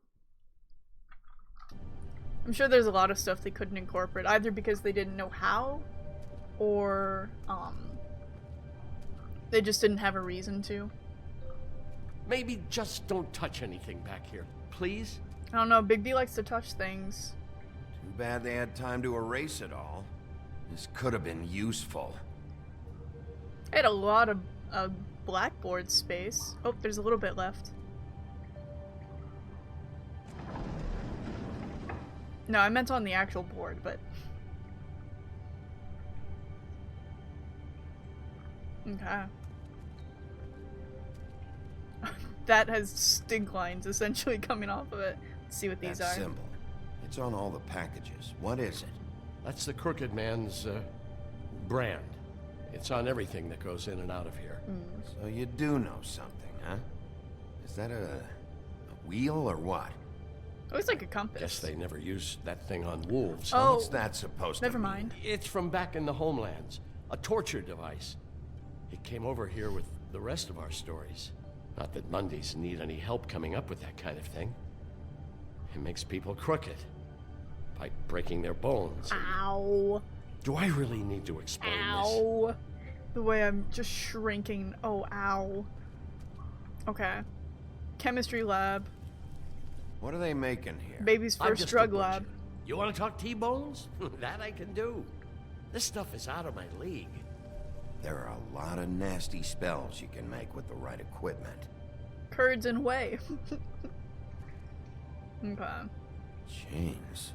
I'm sure there's a lot of stuff they couldn't incorporate, either because they didn't know how, or, they just didn't have a reason to. Maybe just don't touch anything back here, please? I don't know, Big B likes to touch things. Too bad they had time to erase it all. This could have been useful. I had a lot of blackboard space. Oh, there's a little bit left. No, I meant on the actual board, but... Okay. That has stink lines essentially coming off of it. Let's see what these That are. symbol. It's on all the packages. What is it? That's the Crooked Man's, brand. It's on everything that goes in and out of here. So you do know something, huh? Is that a wheel or what? It looks like a compass. Guess they never used that thing on wolves. Oh, what's that supposed never to mean? mind. It's from back in the homelands. A torture device. It came over here with the rest of our stories. Not that Mondays need any help coming up with that kind of thing. It makes people crooked. By breaking their bones. Ow. Do I really need to explain this? Ow. The way I'm just shrinking. Oh, ow. Okay. Chemistry lab. What are they making here? Baby's I'm first just drug a butcher. lab. You want to talk T-bones? That I can do. This stuff is out of my league. There are a lot of nasty spells you can make with the right equipment. Curds and whey. Okay. Chains.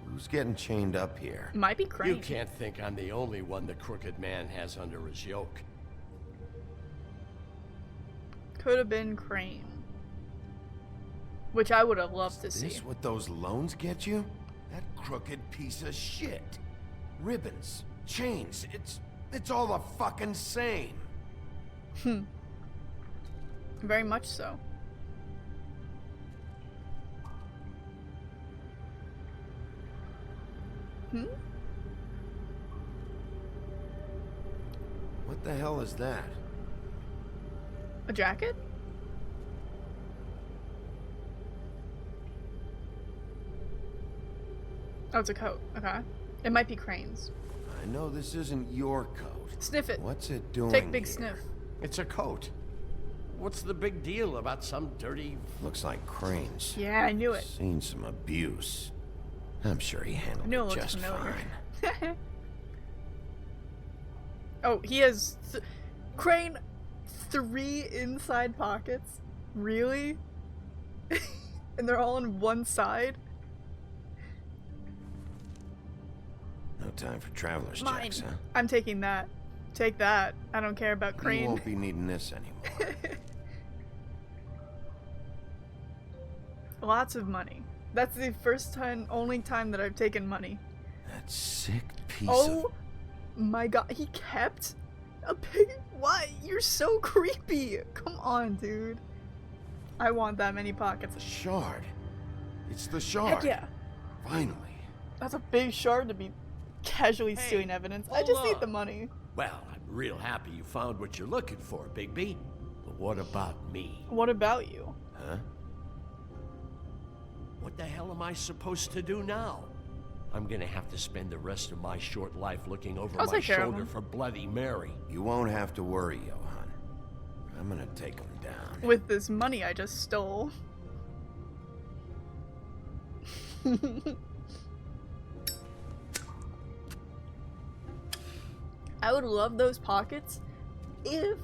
Who's getting chained up here? Might be Crane. You can't think I'm the only one the Crooked Man has under his yoke. Could have been Crane. Which I would have loved to Is see. this what those loans get you? That crooked piece of shit. Ribbons, chains, it's all the fucking same. Very much so. What What the hell is that? A jacket? Oh, it's a coat. Okay. It might be Crane's. I know this isn't your coat. Sniff it. What's it doing Take big here? sniff. It's a coat. What's the big deal about some dirty... Looks like Crane's. Yeah, I knew it. Seen some abuse. I'm sure he handled I knew it it looked just familiar. fine. Oh, he has Crane 3 inside pockets? Really? And they're all on one side? No time for traveler's Mine. checks, huh? I'm taking that. Take that. I don't care about You Crane. won't be needing this anymore. Lots of money. That's the first time, only time that I've taken money. That sick piece Oh of... my god, he kept a pig. What? You're so creepy. Come on, dude. I want that many pockets. Shard. It's the shard. Heck yeah. Finally. That's a big shard to be casually stealing evidence. I just need the money. Well, I'm real happy you found what you're looking for, Bigby. But what about me? What about you? Huh? What the hell am I supposed to do now? I'm gonna have to spend the rest of my short life looking over I'll my take care of shoulder him. for Bloody Mary. You won't have to worry, Johan. I'm gonna take him down. With this money I just stole. I would love those pockets if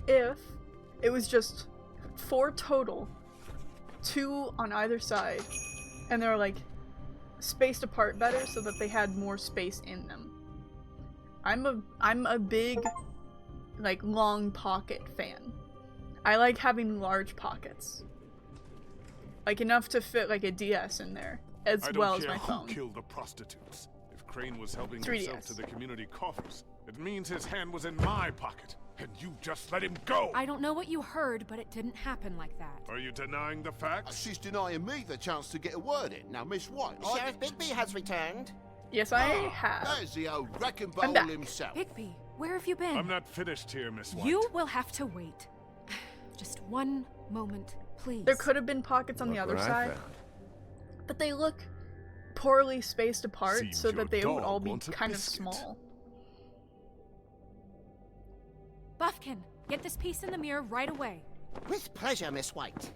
it was just 4 total, 2 on either side, and they're like spaced apart better so that they had more space in them. I'm a big like long pocket fan. I like having large pockets. Like enough to fit like a DS in there as well as my I don't care phone. who killed the prostitutes. If Crane was helping 3DS. himself to the community coffers, it means his hand was in my pocket, and you just let him go! I don't know what you heard, but it didn't happen like that. Are you denying the facts? She's denying me the chance to get a word in. Now, Miss White, Sheriff Bigby has returned. Yes, I have. There's the old wrecking I'm ball back. himself. Bigby, where have you been? I'm not finished here, Miss White. You will have to wait. Just one moment, please. There could have been pockets on the Look other what I side, found. but they look poorly spaced apart Seems so your that they would dog all be wants a kind of biscuit. small. Buffkin, get this piece in the mirror right away. With pleasure, Miss White.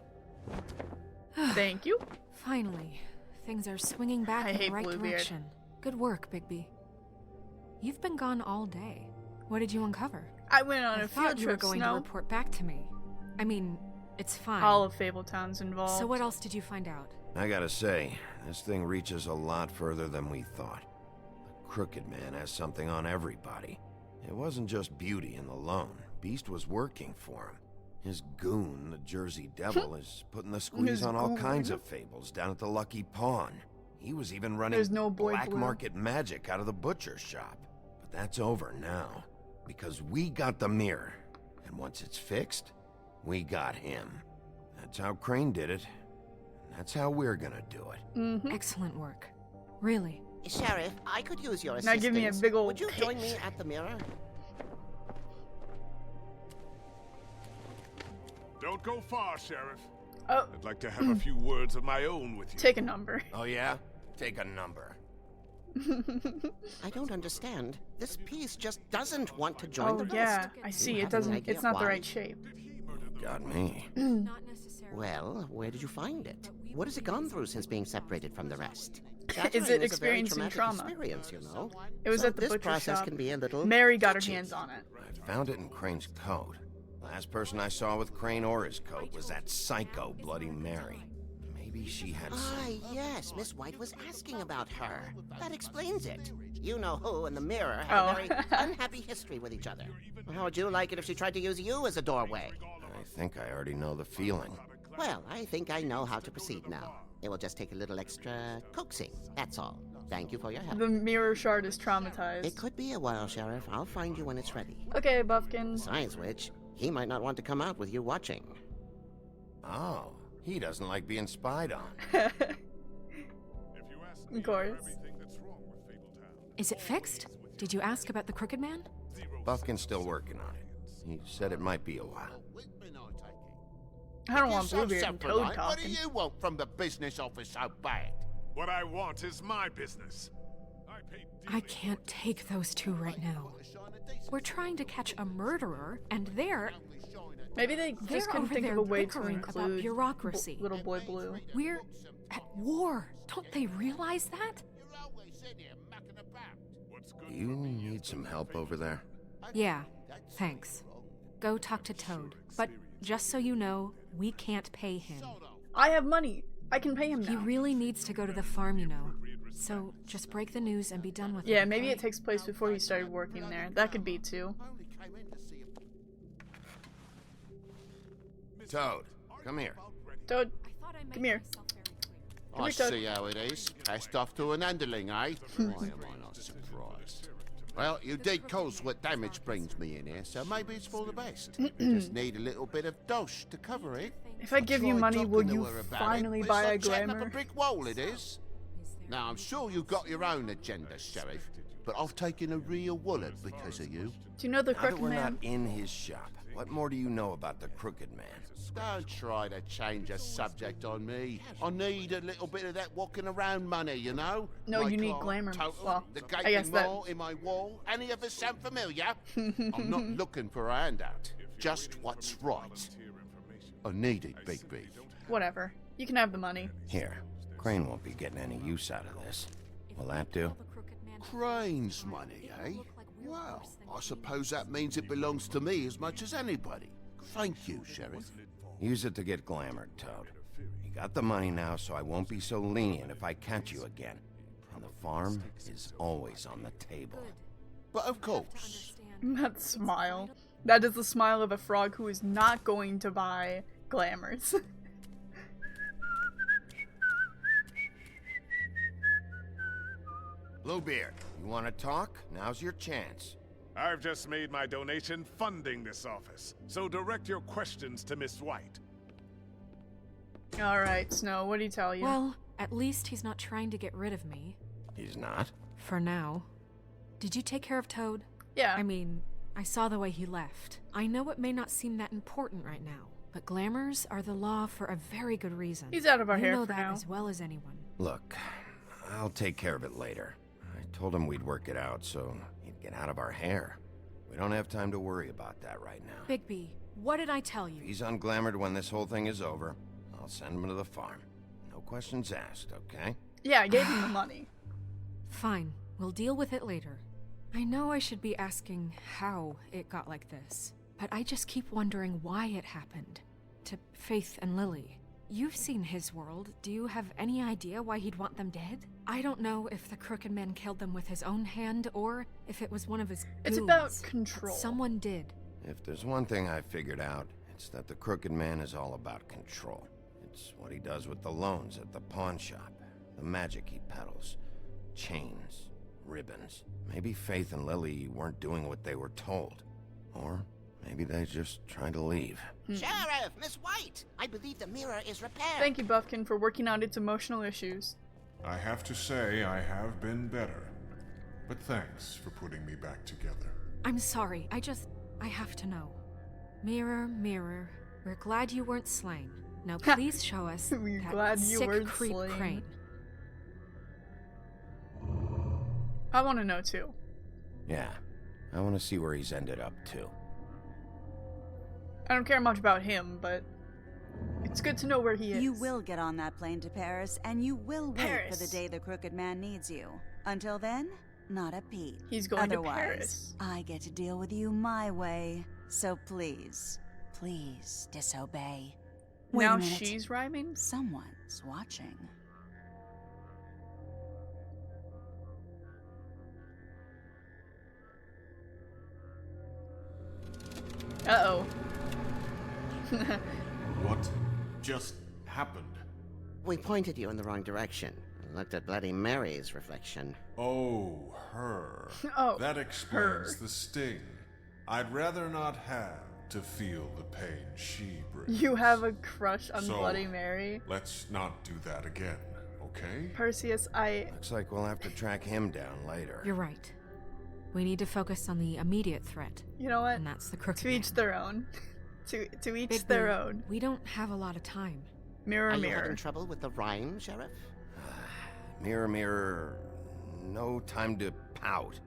Thank you. Finally, things are swinging back I in the hate right Bluebeard. direction. Good work, Bigby. You've been gone all day. What did you uncover? I went on I a thought field you were trip, going to Snow. report back to me. I mean, it's fine. All of Fabletown's involved. So what else did you find out? I gotta say, this thing reaches a lot further than we thought. The Crooked Man has something on everybody. It wasn't just Beauty and the Lone. Beast was working for him. His goon, the Jersey Devil, is putting the squeeze His on all goon? kinds of fables down at the Lucky Pawn. He was even running There's no boy black blue. market magic out of the butcher shop. But that's over now, because we got the mirror. And once it's fixed, we got him. That's how Crane did it. And that's how we're gonna do it. Mm-hmm. Excellent work. Really. Sheriff, I could use your Now assistance. give me a big ol' Would you join me pitch. at the mirror? Don't go far, Sheriff. Oh, I'd like to have a few words of my own with you. take a number. Oh yeah? Take a number. I don't understand. This piece just doesn't want to join Oh the rest. yeah, I see. You It have an doesn't. idea It's not the why? right shape. Got me. Not necessarily. Well, where did you find it? What has it gone through since being separated from the rest? Is Shattering it a very experiencing traumatic trauma? Experience, you know. It was So at the this butcher process shop. can be a little Mary got her touchy. hands on it. I found it in Crane's coat. Last person I saw with Crane or his coat was that psycho Bloody Mary. Maybe she had some... Ah, yes, Miss White was asking about her. That explains it. You know who and the mirror have Oh. a very unhappy history with each other. How would you like it if she tried to use you as a doorway? I think I already know the feeling. Well, I think I know how to proceed now. It will just take a little extra coaxing, that's all. Thank you for your help. The mirror shard is traumatized. It could be a while, Sheriff. I'll find you when it's ready. Okay, Buffkin. Besides which, he might not want to come out with you watching. Oh, he doesn't like being spied on. Of course. Is it fixed? Did you ask about the Crooked Man? Buffkin's still working on it. He said it might be a while. I don't want Bluebeard and Toad What do talking. you want from the business office so bad? What I want is my business. I can't take those two right now. We're trying to catch a murderer, and they're Maybe they just they're couldn't over think there of a way to bickering about include bureaucracy. Little Boy Blue. We're at war. Don't they realize that? Do you need some help over there? Yeah, thanks. Go talk to Toad. But just so you know, we can't pay him. I have money. I can pay him now. He really needs to go to the farm, you know. So just break the news and be done with it. Yeah, maybe it takes place before he started working there. That could be too. Toad, come here. Toad, come here. Come I here, Toad. see how it is. Passed off to an underling, eh? Why am I not surprised? Well, you did cause what damage brings me in here, so maybe it's for the best. Just need a little bit of dosh to cover it. If I give you Tried money, will talking to you her about finally it, but buy it's a like chatting up glamour? a brick wall, it is. Now, I'm sure you've got your own agenda, Sheriff, but I've taken a real wallet because of you. Do you know the Now that Crooked we're Man? not in his shop, what more do you know about the Crooked Man? Don't try to change a subject on me. I need a little bit of that walking around money, you know? No, My you need car, glamour. Total, Well, the I guess gaping that- mole in my wall. Any of us sound familiar? I'm not looking for a handout. Just what's right. I need it, Big B. Whatever. You can have the money. Here, Crane won't be getting any use out of this. Will that do? Crane's money, eh? Well, I suppose that means it belongs to me as much as anybody. Thank you, Sheriff. Use it to get glamored, Toad. You got the money now, so I won't be so lenient if I catch you again. And the farm is always on the table. But of course. That smile. That is the smile of a frog who is not going to buy glamours. Bluebeard, you want to talk? Now's your chance. I've just made my donation funding this office, so direct your questions to Miss White. Alright, Snow, what did he tell you? Well, at least he's not trying to get rid of me. He's not? For now. Did you take care of Toad? Yeah. I mean, I saw the way he left. I know it may not seem that important right now, but glamours are the law for a very good reason. He's out of our you hair know for that now. as well as anyone. Look, I'll take care of it later. I told him we'd work it out, so he'd get out of our hair. We don't have time to worry about that right now. Bigby, what did I tell you? If he's unglamored when this whole thing is over, I'll send him to the farm. No questions asked, okay? Yeah, I gave him the money. Fine, we'll deal with it later. I know I should be asking how it got like this, but I just keep wondering why it happened. To Faith and Lily. You've seen his world. Do you have any idea why he'd want them dead? I don't know if the Crooked Man killed them with his own hand or if it was one of his It's goons, about but control. someone did. If there's one thing I figured out, it's that the Crooked Man is all about control. It's what he does with the loans at the pawn shop, the magic he peddles, chains, ribbons. Maybe Faith and Lily weren't doing what they were told. Or maybe they just tried to leave. Sheriff, Miss White, I believe the mirror is repaired. Thank you, Buffkin, for working out its emotional issues. I have to say I have been better. But thanks for putting me back together. I'm sorry, I have to know. Mirror, mirror, we're glad you weren't slain. Now please show us We're that glad you sick weren't creep slain. Crane. I want to know too. Yeah, I want to see where he's ended up, too. I don't care much about him, but it's good to know where he is. You will get on that plane to Paris, and you will wait for the Paris. day the Crooked Man needs you. Until then, not a peep. He's going to Otherwise, Paris. I get to deal with you my way. So please, please disobey. Wait Now a minute. she's rhyming? Someone's watching. Uh-oh. What just happened? We pointed you in the wrong direction. Looked at Bloody Mary's reflection. Oh, her. Oh, that explains her. the sting. I'd rather not have to feel the pain she brings. You have a crush on So, Bloody Mary? Let's not do that again, okay? Perseus, Looks like we'll have to track him down later. You're right. We need to focus on the immediate threat. You know what? And that's the crooked To each man. their own. to each Bigby, their own. We don't have a lot of time. Mirror, Are you mirror. having trouble with the rhyme, Sheriff? Mirror, mirror, no time to pout.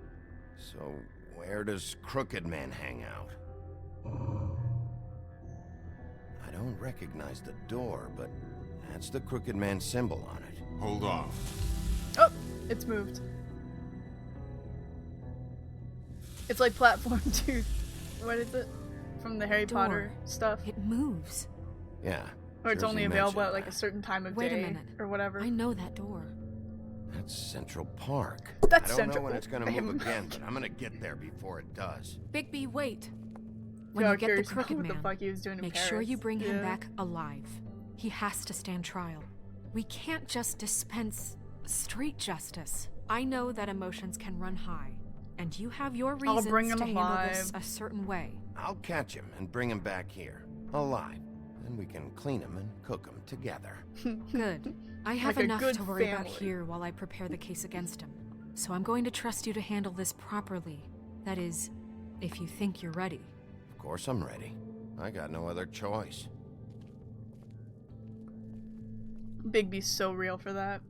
So, where does Crooked Man hang out? I don't recognize the door, but that's the Crooked Man symbol on it. Hold on. Oh, it's moved. It's like Platform 2. What is it? From the Harry Potter stuff. It moves. Yeah. Or it's Jersey only available mentioned at like a certain time of Wait day a minute. or whatever. I know that door. That's Central Park. That's I don't Central know when it's gonna move Park. again, but I'm gonna get there before it does. Bigby, wait. When Yeah, you get the curious about crooked what the man, fuck he was doing in make sure Paris. you bring him Yeah. back alive. He has to stand trial. We can't just dispense street justice. I know that emotions can run high, and you have your I'll reasons bring him to handle this alive. a certain way. I'll catch him and bring him back here, alive. Then we can clean him and cook him together. Good. I have Like a enough good to worry about family. here while I prepare the case against him. So I'm going to trust you to handle this properly. That is, if you think you're ready. Of course I'm ready. I got no other choice. Bigby's so real for that.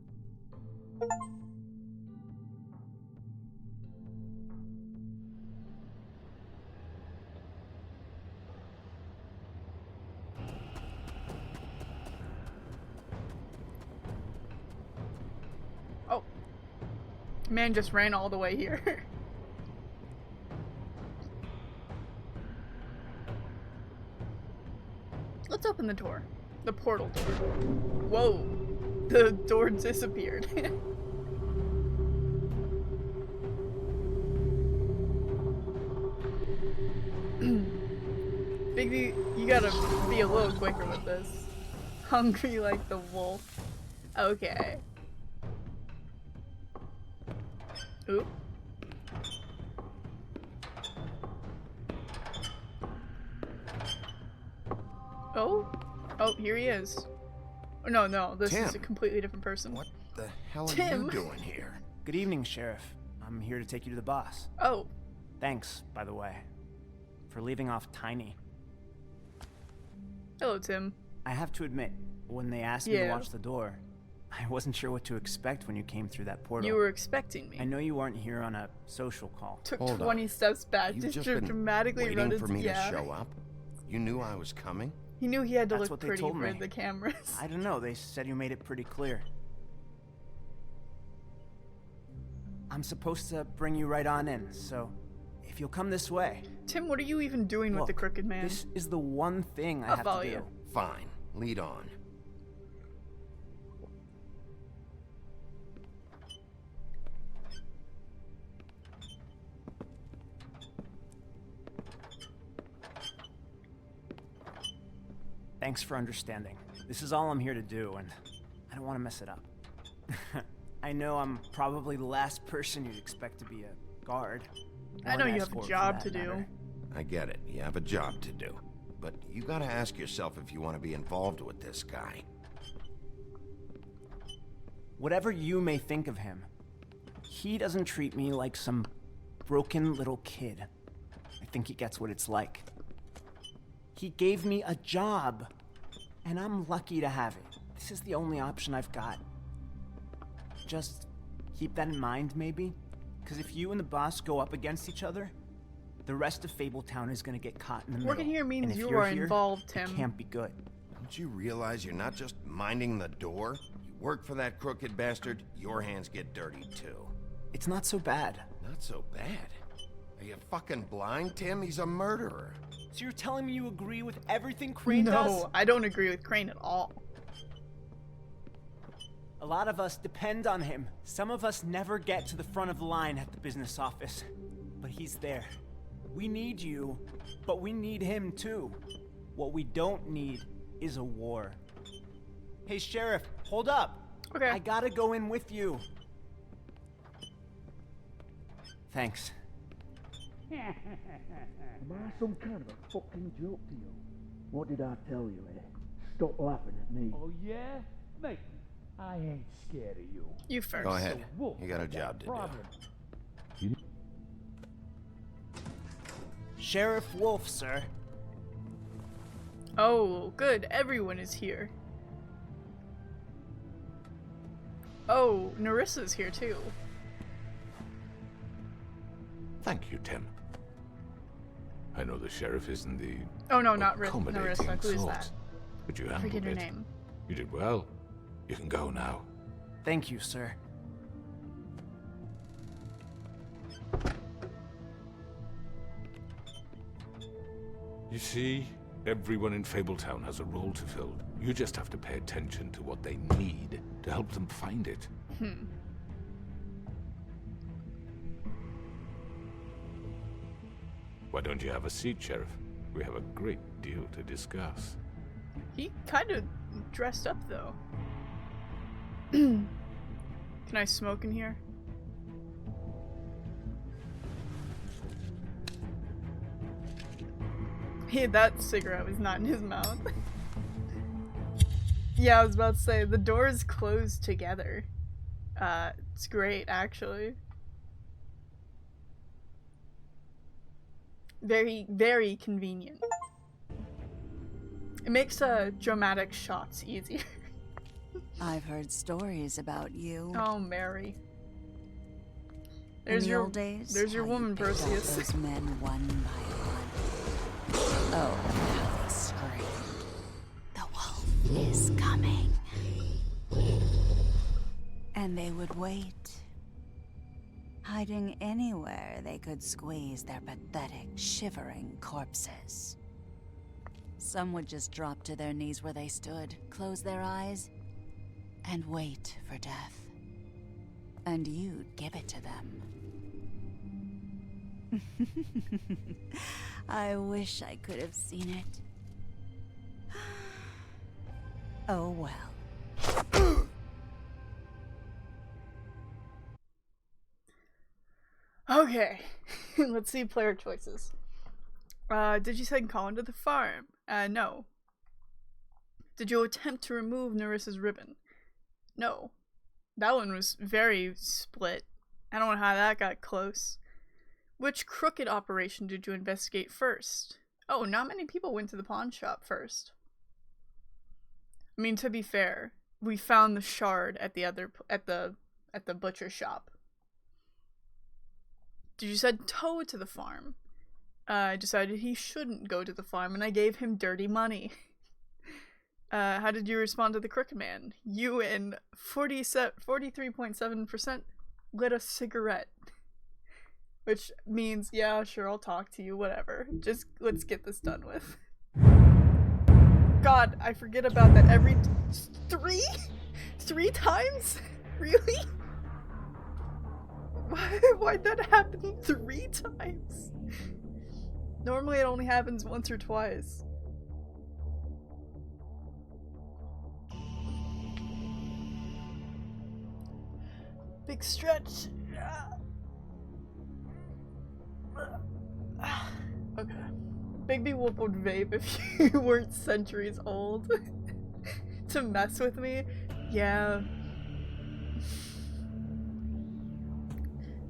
Oh. Man just ran all the way here. Let's open the door. The portal door. Whoa. The door disappeared. Bigby, you gotta be a little quicker with this. Hungry like the wolf. Okay. Oop. Oh? Oh, here he is. Oh, no, this is a Tim. completely different person. What the hell are Tim. you doing here? Good evening, Sheriff. I'm here to take you to the boss. Oh. Thanks, by the way, for leaving off Tiny. Hello, Tim. I have to admit, when they asked me to Yeah. watch the door, I wasn't sure what to expect when you came through that portal. You were expecting me. I know you weren't here on a social call. Took Hold 20 on. steps back You've just just to been dramatically run waiting into for me to yeah. show up? You knew I was coming? He knew he had to That's look what they pretty told for me. the cameras. I don't know, they said you made it pretty clear. I'm supposed to bring you right on in, so if you'll come this way. Tim, what are you even doing with the Look, crooked man? This is the one thing I I'll have follow to do. you. Fine. Lead on. Thanks for understanding. This is all I'm here to do, and I don't want to mess it up. I know I'm probably the last person you'd expect to be a guard. I or know an you have a escort, for job that to do. matter. I get it. You have a job to do. But you gotta ask yourself if you want to be involved with this guy. Whatever you may think of him, he doesn't treat me like some broken little kid. I think he gets what it's like. He gave me a job, and I'm lucky to have it. This is the only option I've got. Just keep that in mind, maybe? Because if you and the boss go up against each other, the rest of Fabletown is going to get caught in the middle. Working here means And if you you're are here, involved, it Tim. can't be good. Don't you realize you're not just minding the door? You work for that crooked bastard, your hands get dirty too. It's not so bad. Not so bad. Are you fucking blind, Tim? He's a murderer. So you're telling me you agree with everything Crane does? No, I don't agree with Crane at all. A lot of us depend on him. Some of us never get to the front of the line at the business office. But he's there. We need you, but we need him too. What we don't need is a war. Hey, Sheriff, hold up. Okay. I gotta go in with you. Thanks. Am I some kind of a fucking joke to you? What did I tell you, eh? Stop laughing at me. Oh, yeah? Mate, I ain't scared of you. You first. Go ahead. You got a job to do. Sheriff Wolf, sir. Oh, good. Everyone is here. Oh, Narissa's here too. Thank you, Tim. I know the sheriff isn't the Oh no, not accommodating Narissa. Who is sort, that? but you I handled forget her it. name. You did well. You can go now. Thank you, sir. You see, everyone in Fabletown has a role to fill. You just have to pay attention to what they need to help them find it. Why don't you have a seat, Sheriff? We have a great deal to discuss. He kind of dressed up though. Can I smoke in here? Hey, that cigarette was not in his mouth. Yeah, I was about to say, the doors close together. It's great, actually. Very, very convenient. It makes dramatic shots easier. I've heard stories about you. Oh, Mary. In There's the your old days, there's your how you woman, picked out Perseus. those men one by one. Oh, how they scream. The wolf is coming. And they would wait, hiding anywhere they could squeeze their pathetic, shivering corpses. Some would just drop to their knees where they stood, close their eyes, and wait for death. And you'd give it to them. I wish I could have seen it. Oh well. Okay, let's see player choices. Did you send Colin to the farm? No. Did you attempt to remove Narissa's ribbon? No. That one was very split. I don't know how that got close. Which crooked operation did you investigate first? Oh, not many people went to the pawn shop first. I mean, to be fair, we found the shard at the butcher shop. Did you send Toad to the farm? I decided he shouldn't go to the farm, and I gave him dirty money. How did you respond to the Crooked Man? You and 43.7% lit a cigarette. Which means, yeah, sure, I'll talk to you, whatever. Just, let's get this done with. God, I forget about that every three times? Really? Why'd that happen 3 times? Normally it only happens once or twice. Big stretch. Okay. Bigby Whoop would vape if you weren't centuries old. To mess with me? Yeah.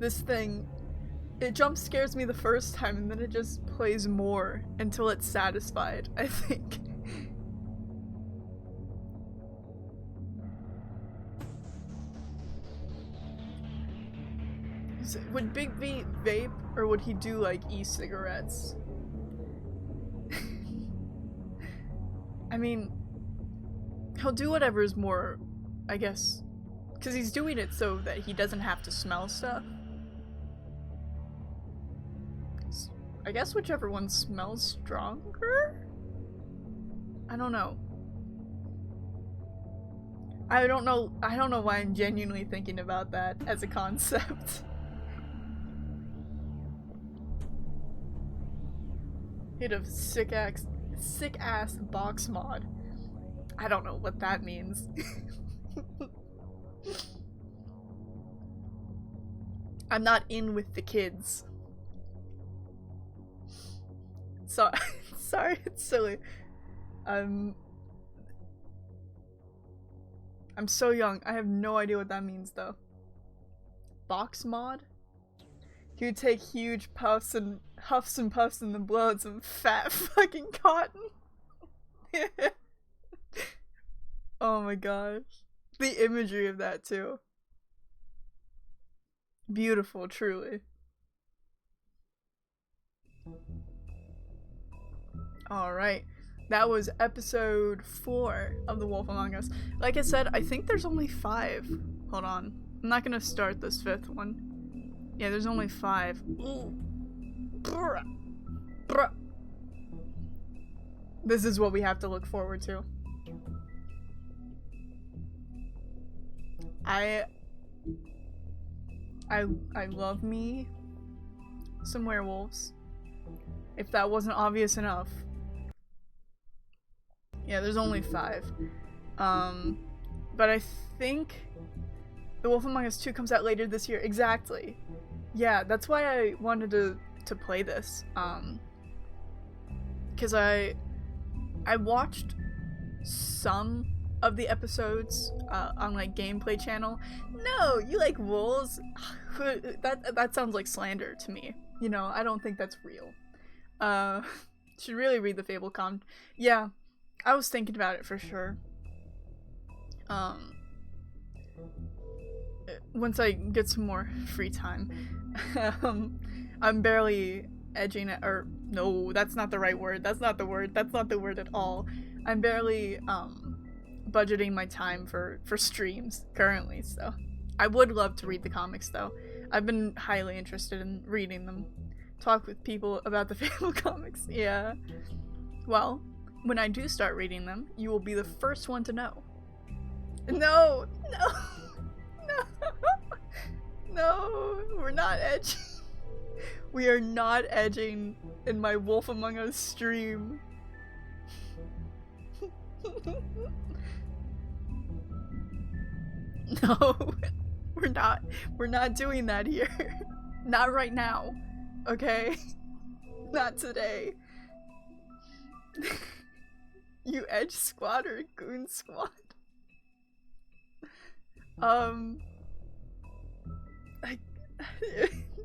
This thing, it jump scares me the first time and then it just plays more until it's satisfied, I think. Would Bigby vape or would he do like e-cigarettes? I mean, he'll do whatever is more, I guess, because he's doing it so that he doesn't have to smell stuff. I guess whichever one smells stronger? I don't know. I don't know why I'm genuinely thinking about that as a concept. Hit a sick ass box mod. I don't know what that means. I'm not in with the kids. So sorry, it's silly. I'm so young. I have no idea what that means though. Box mod? He would take huge puffs and huffs and puffs and then blow out some fat fucking cotton. Oh my gosh. The imagery of that too. Beautiful, truly. Alright. That was episode 4 of The Wolf Among Us. Like I said, I think there's only 5. Hold on. I'm not gonna start this 5th one. Yeah, there's only 5. Ooh. Bruh. Bruh. This is what we have to look forward to. I love me some werewolves. If that wasn't obvious enough. Yeah, there's only 5. But I think The Wolf Among Us 2 comes out later this year. Exactly. Yeah, that's why I wanted to play this. Because I watched some of the episodes on like gameplay channel. No, you like wolves? That sounds like slander to me. You know, I don't think that's real. Should really read the Fablecom. Yeah, I was thinking about it for sure. Once I get some more free time. I'm barely edging it, or no, that's not the right word. That's not the word. That's not the word at all. I'm barely budgeting my time for streams currently, so I would love to read the comics though. I've been highly interested in reading them. Talk with people about the Fable comics. Yeah. Well, when I do start reading them, you will be the first one to know. No, no, no, no, we're not edging. We are not edging in my Wolf Among Us stream. No, we're not doing that here. Not right now, okay? Not today. You edge squad or goon squad?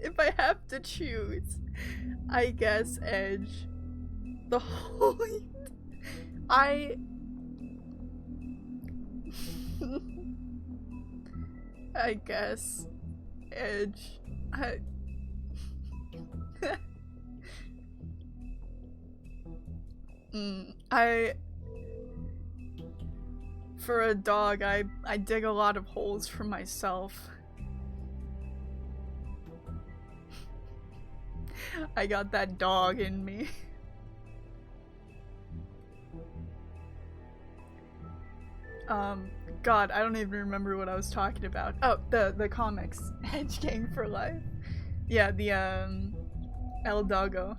If I have to choose, I guess edge. The holy... I guess edge. For a dog, I dig a lot of holes for myself. I got that dog in me. God, I don't even remember what I was talking about. Oh, the comics. Edge Gang for Life. Yeah, the, El Doggo.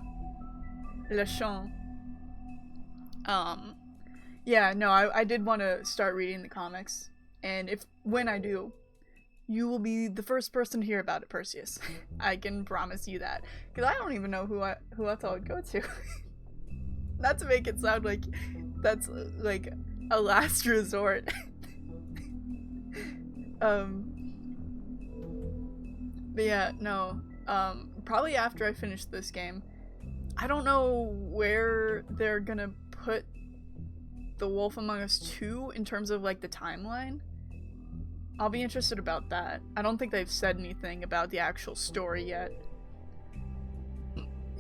Le Chant. Yeah, no, I did want to start reading the comics. And when I do, you will be the first person to hear about it, Perseus. I can promise you that. Because I don't even know who else I would go to. Not to make it sound like that's, like, a last resort. But yeah, no. Probably after I finish this game. I don't know where they're gonna put The Wolf Among Us 2 in terms of, like, the timeline. I'll be interested about that. I don't think they've said anything about the actual story yet.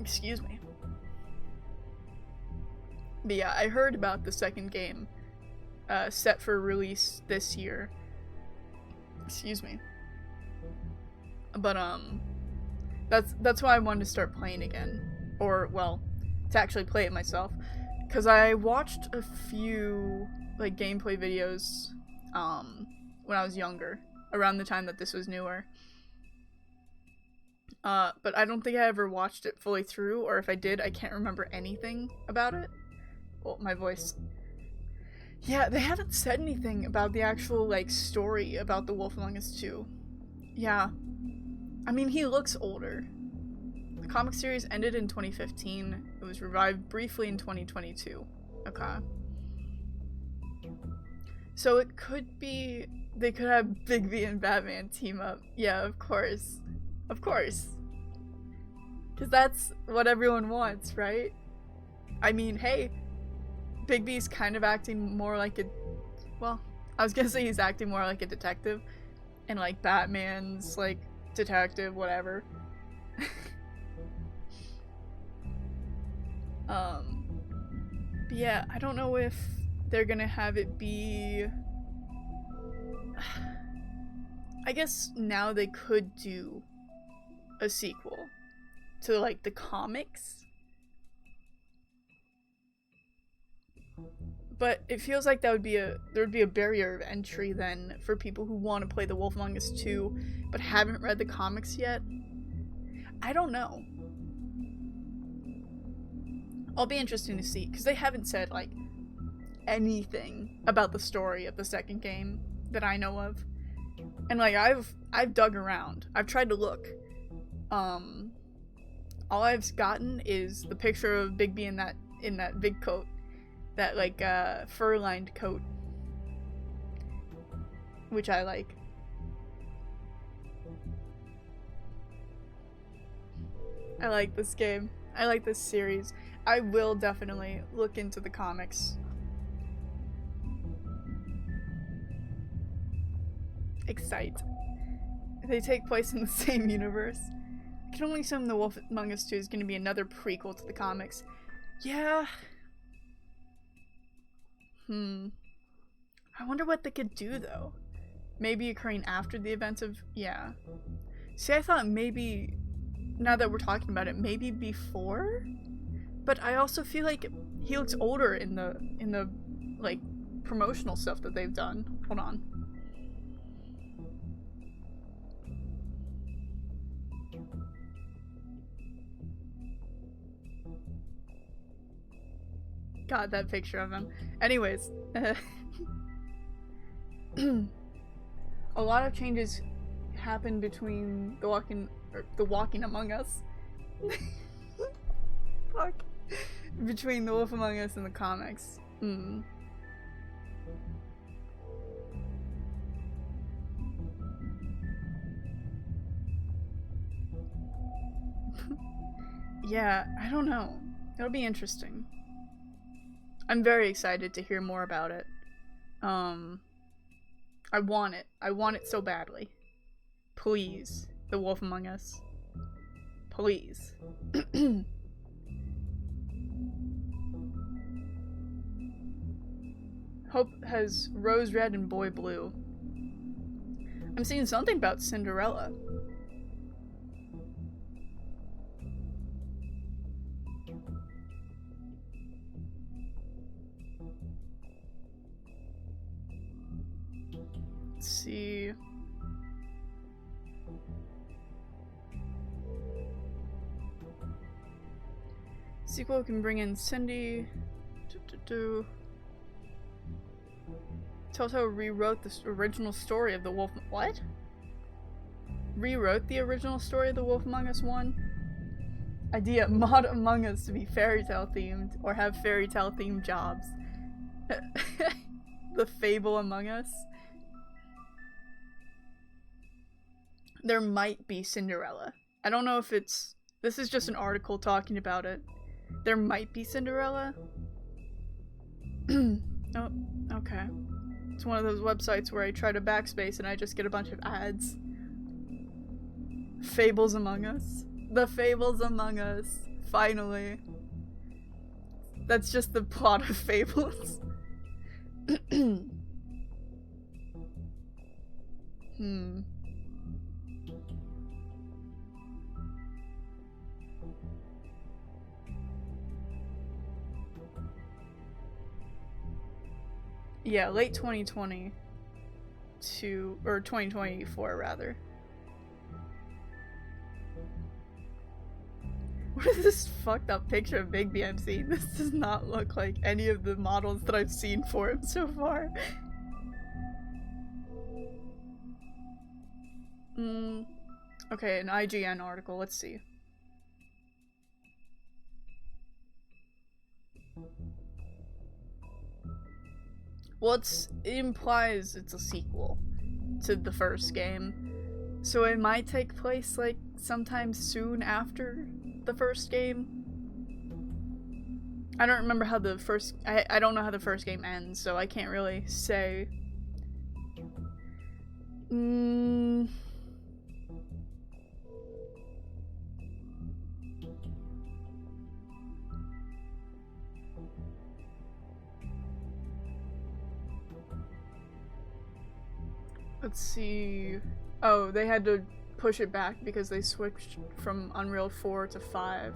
Excuse me. But yeah, I heard about the second game set for release this year. Excuse me. But that's why I wanted to start playing again. Or, well, to actually play it myself. Because I watched a few, like, gameplay videos when I was younger, around the time that this was newer. But I don't think I ever watched it fully through, or if I did, I can't remember anything about it. Well, my voice. Yeah, they haven't said anything about the actual, like, story about The Wolf Among Us 2. Yeah. I mean, he looks older. The comic series ended in 2015. It was revived briefly in 2022. Okay. So it could be... They could have Bigby and Batman team up. Yeah, of course. Of course. Because that's what everyone wants, right? I mean, hey, Bigby's kind of acting more like a... Well, I was gonna say he's acting more like a detective. And like Batman's like detective, whatever. But yeah, I don't know if they're gonna have it be... I guess now they could do a sequel to like the comics. But it feels like that would be there'd be a barrier of entry then for people who want to play The Wolf Among Us 2 but haven't read the comics yet. I don't know. I'll be interested to see, because they haven't said like anything about the story of the second game that I know of. And like I've dug around. I've tried to look. All I've gotten is the picture of Bigby in that big coat. That like fur-lined coat, which I like. I like this game. I like this series. I will definitely look into the comics. Excite. They take place in the same universe. I can only assume The Wolf Among Us 2 is going to be another prequel to the comics. Yeah. I wonder what they could do, though. Maybe occurring after the events of... Yeah. See, I thought maybe... Now that we're talking about it, maybe before? But I also feel like he looks older in the like, promotional stuff that they've done. Hold on. God, that picture of him. Anyways, a lot of changes happened between the Walking Among Us. Fuck. Between The Wolf Among Us and the comics. Yeah, I don't know. It'll be interesting. I'm very excited to hear more about it. I want it. I want it so badly. Please, The Wolf Among Us. Please. Hope has Rose Red and Boy Blue. I'm seeing something about Cinderella. Let's see. Sequel can bring in Cindy. Telltale rewrote the original story of the Wolf. What? Rewrote the original story of the Wolf Among Us 1? Idea: mod Among Us to be fairy tale themed or have fairy tale themed jobs. The Fable Among Us. There might be Cinderella. I don't know if it's... This is just an article talking about it. There might be Cinderella. Oh, okay. It's one of those websites where I try to backspace and I just get a bunch of ads. Fables Among Us. The Fables Among Us. Finally. That's just the plot of Fables. Yeah, late 2020 or 2024 rather. What is this fucked up picture of Bigby I'm seeing? This does not look like any of the models that I've seen for him so far. Okay, an IGN article, let's see. Well, it implies it's a sequel to the first game. So it might take place, like, sometime soon after the first game. I don't remember how the first... I don't know how the first game ends, so I can't really say. Let's see. Oh, they had to push it back because they switched from Unreal 4 to 5.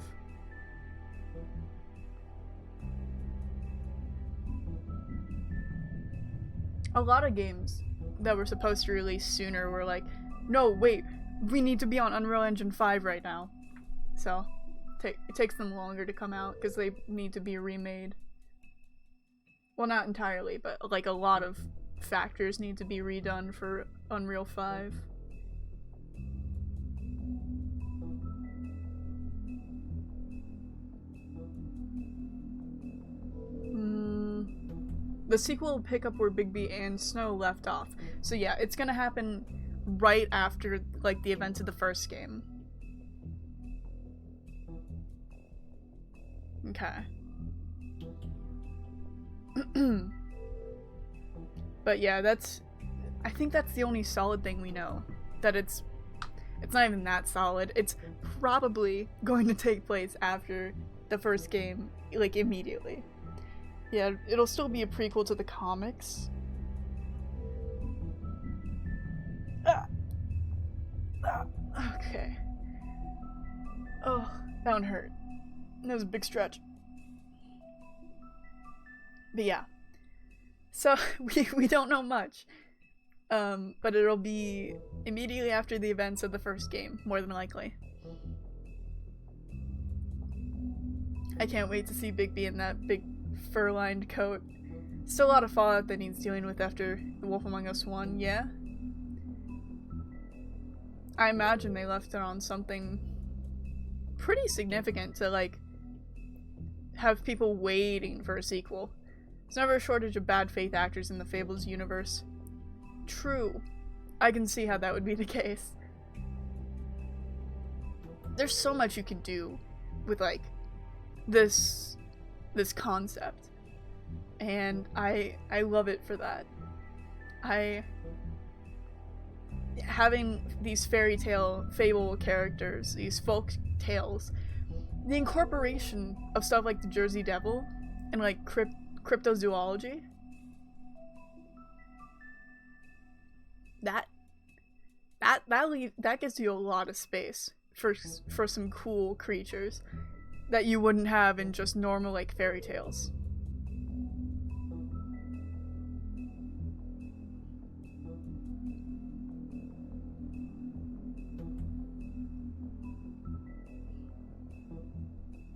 A lot of games that were supposed to release sooner were like, no, wait, we need to be on Unreal Engine 5 right now. So, it takes them longer to come out because they need to be remade. Well, not entirely, but like a lot of factors need to be redone for Unreal 5. The sequel will pick up where Bigby and Snow left off. So yeah, it's gonna happen right after, like, the events of the first game. Okay. But yeah, I think that's the only solid thing we know. That it's not even that solid. It's probably going to take place after the first game, like, immediately. Yeah, it'll still be a prequel to the comics. Okay. Oh, that one hurt. That was a big stretch. But yeah. So, we don't know much. But it'll be immediately after the events of the first game, more than likely. I can't wait to see Bigby in that big fur-lined coat. Still a lot of fallout that needs dealing with after The Wolf Among Us 1, yeah? I imagine they left it on something pretty significant to, like, have people waiting for a sequel. There's never a shortage of bad faith actors in the Fables universe. True. I can see how that would be the case. There's so much you can do with, like, this concept, and I love it for that. Having these fable characters, these folk tales, the incorporation of stuff like the Jersey Devil and like cryptozoology, that gives you a lot of space for some cool creatures that you wouldn't have in just normal, like, fairy tales.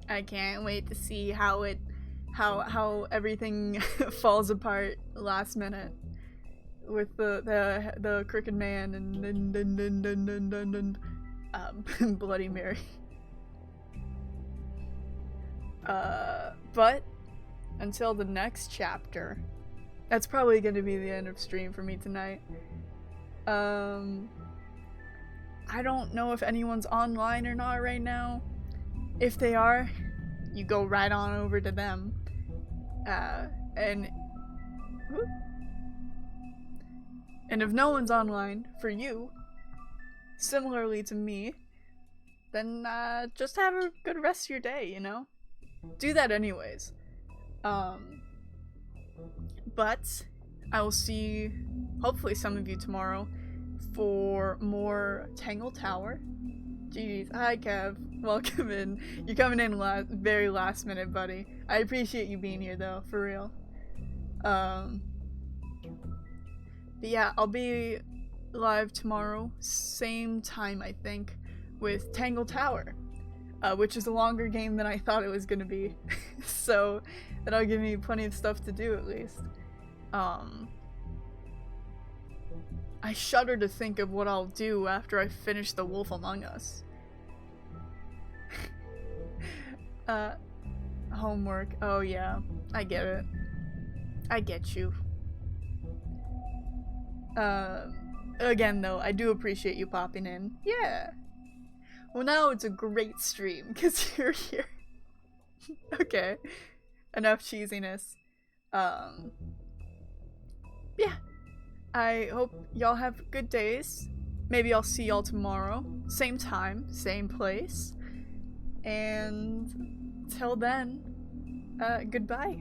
I can't wait to see how everything falls apart last minute with the Crooked Man and Bloody Mary. But until the next chapter, that's probably going to be the end of stream for me tonight. I don't know if anyone's online or not right now. If they are, you go right on over to them. And if no one's online for you, similarly to me, then just have a good rest of your day, you know? Do that anyways. But I will see hopefully some of you tomorrow for more Tangle Tower. Jeez, hi Kev, welcome in. You're coming in very last minute, buddy. I appreciate you being here though, for real. But yeah, I'll be live tomorrow, same time I think, with Tangle Tower. Which is a longer game than I thought it was gonna be. So that'll give me plenty of stuff to do at least. I shudder to think of what I'll do after I finish The Wolf Among Us. Homework. Oh yeah, I get it. I get you. Again though, I do appreciate you popping in. Yeah. Well, now it's a great stream because you're here. Okay, enough cheesiness. Yeah, I hope y'all have good days. Maybe I'll see y'all tomorrow, same time, same place. And till then, goodbye.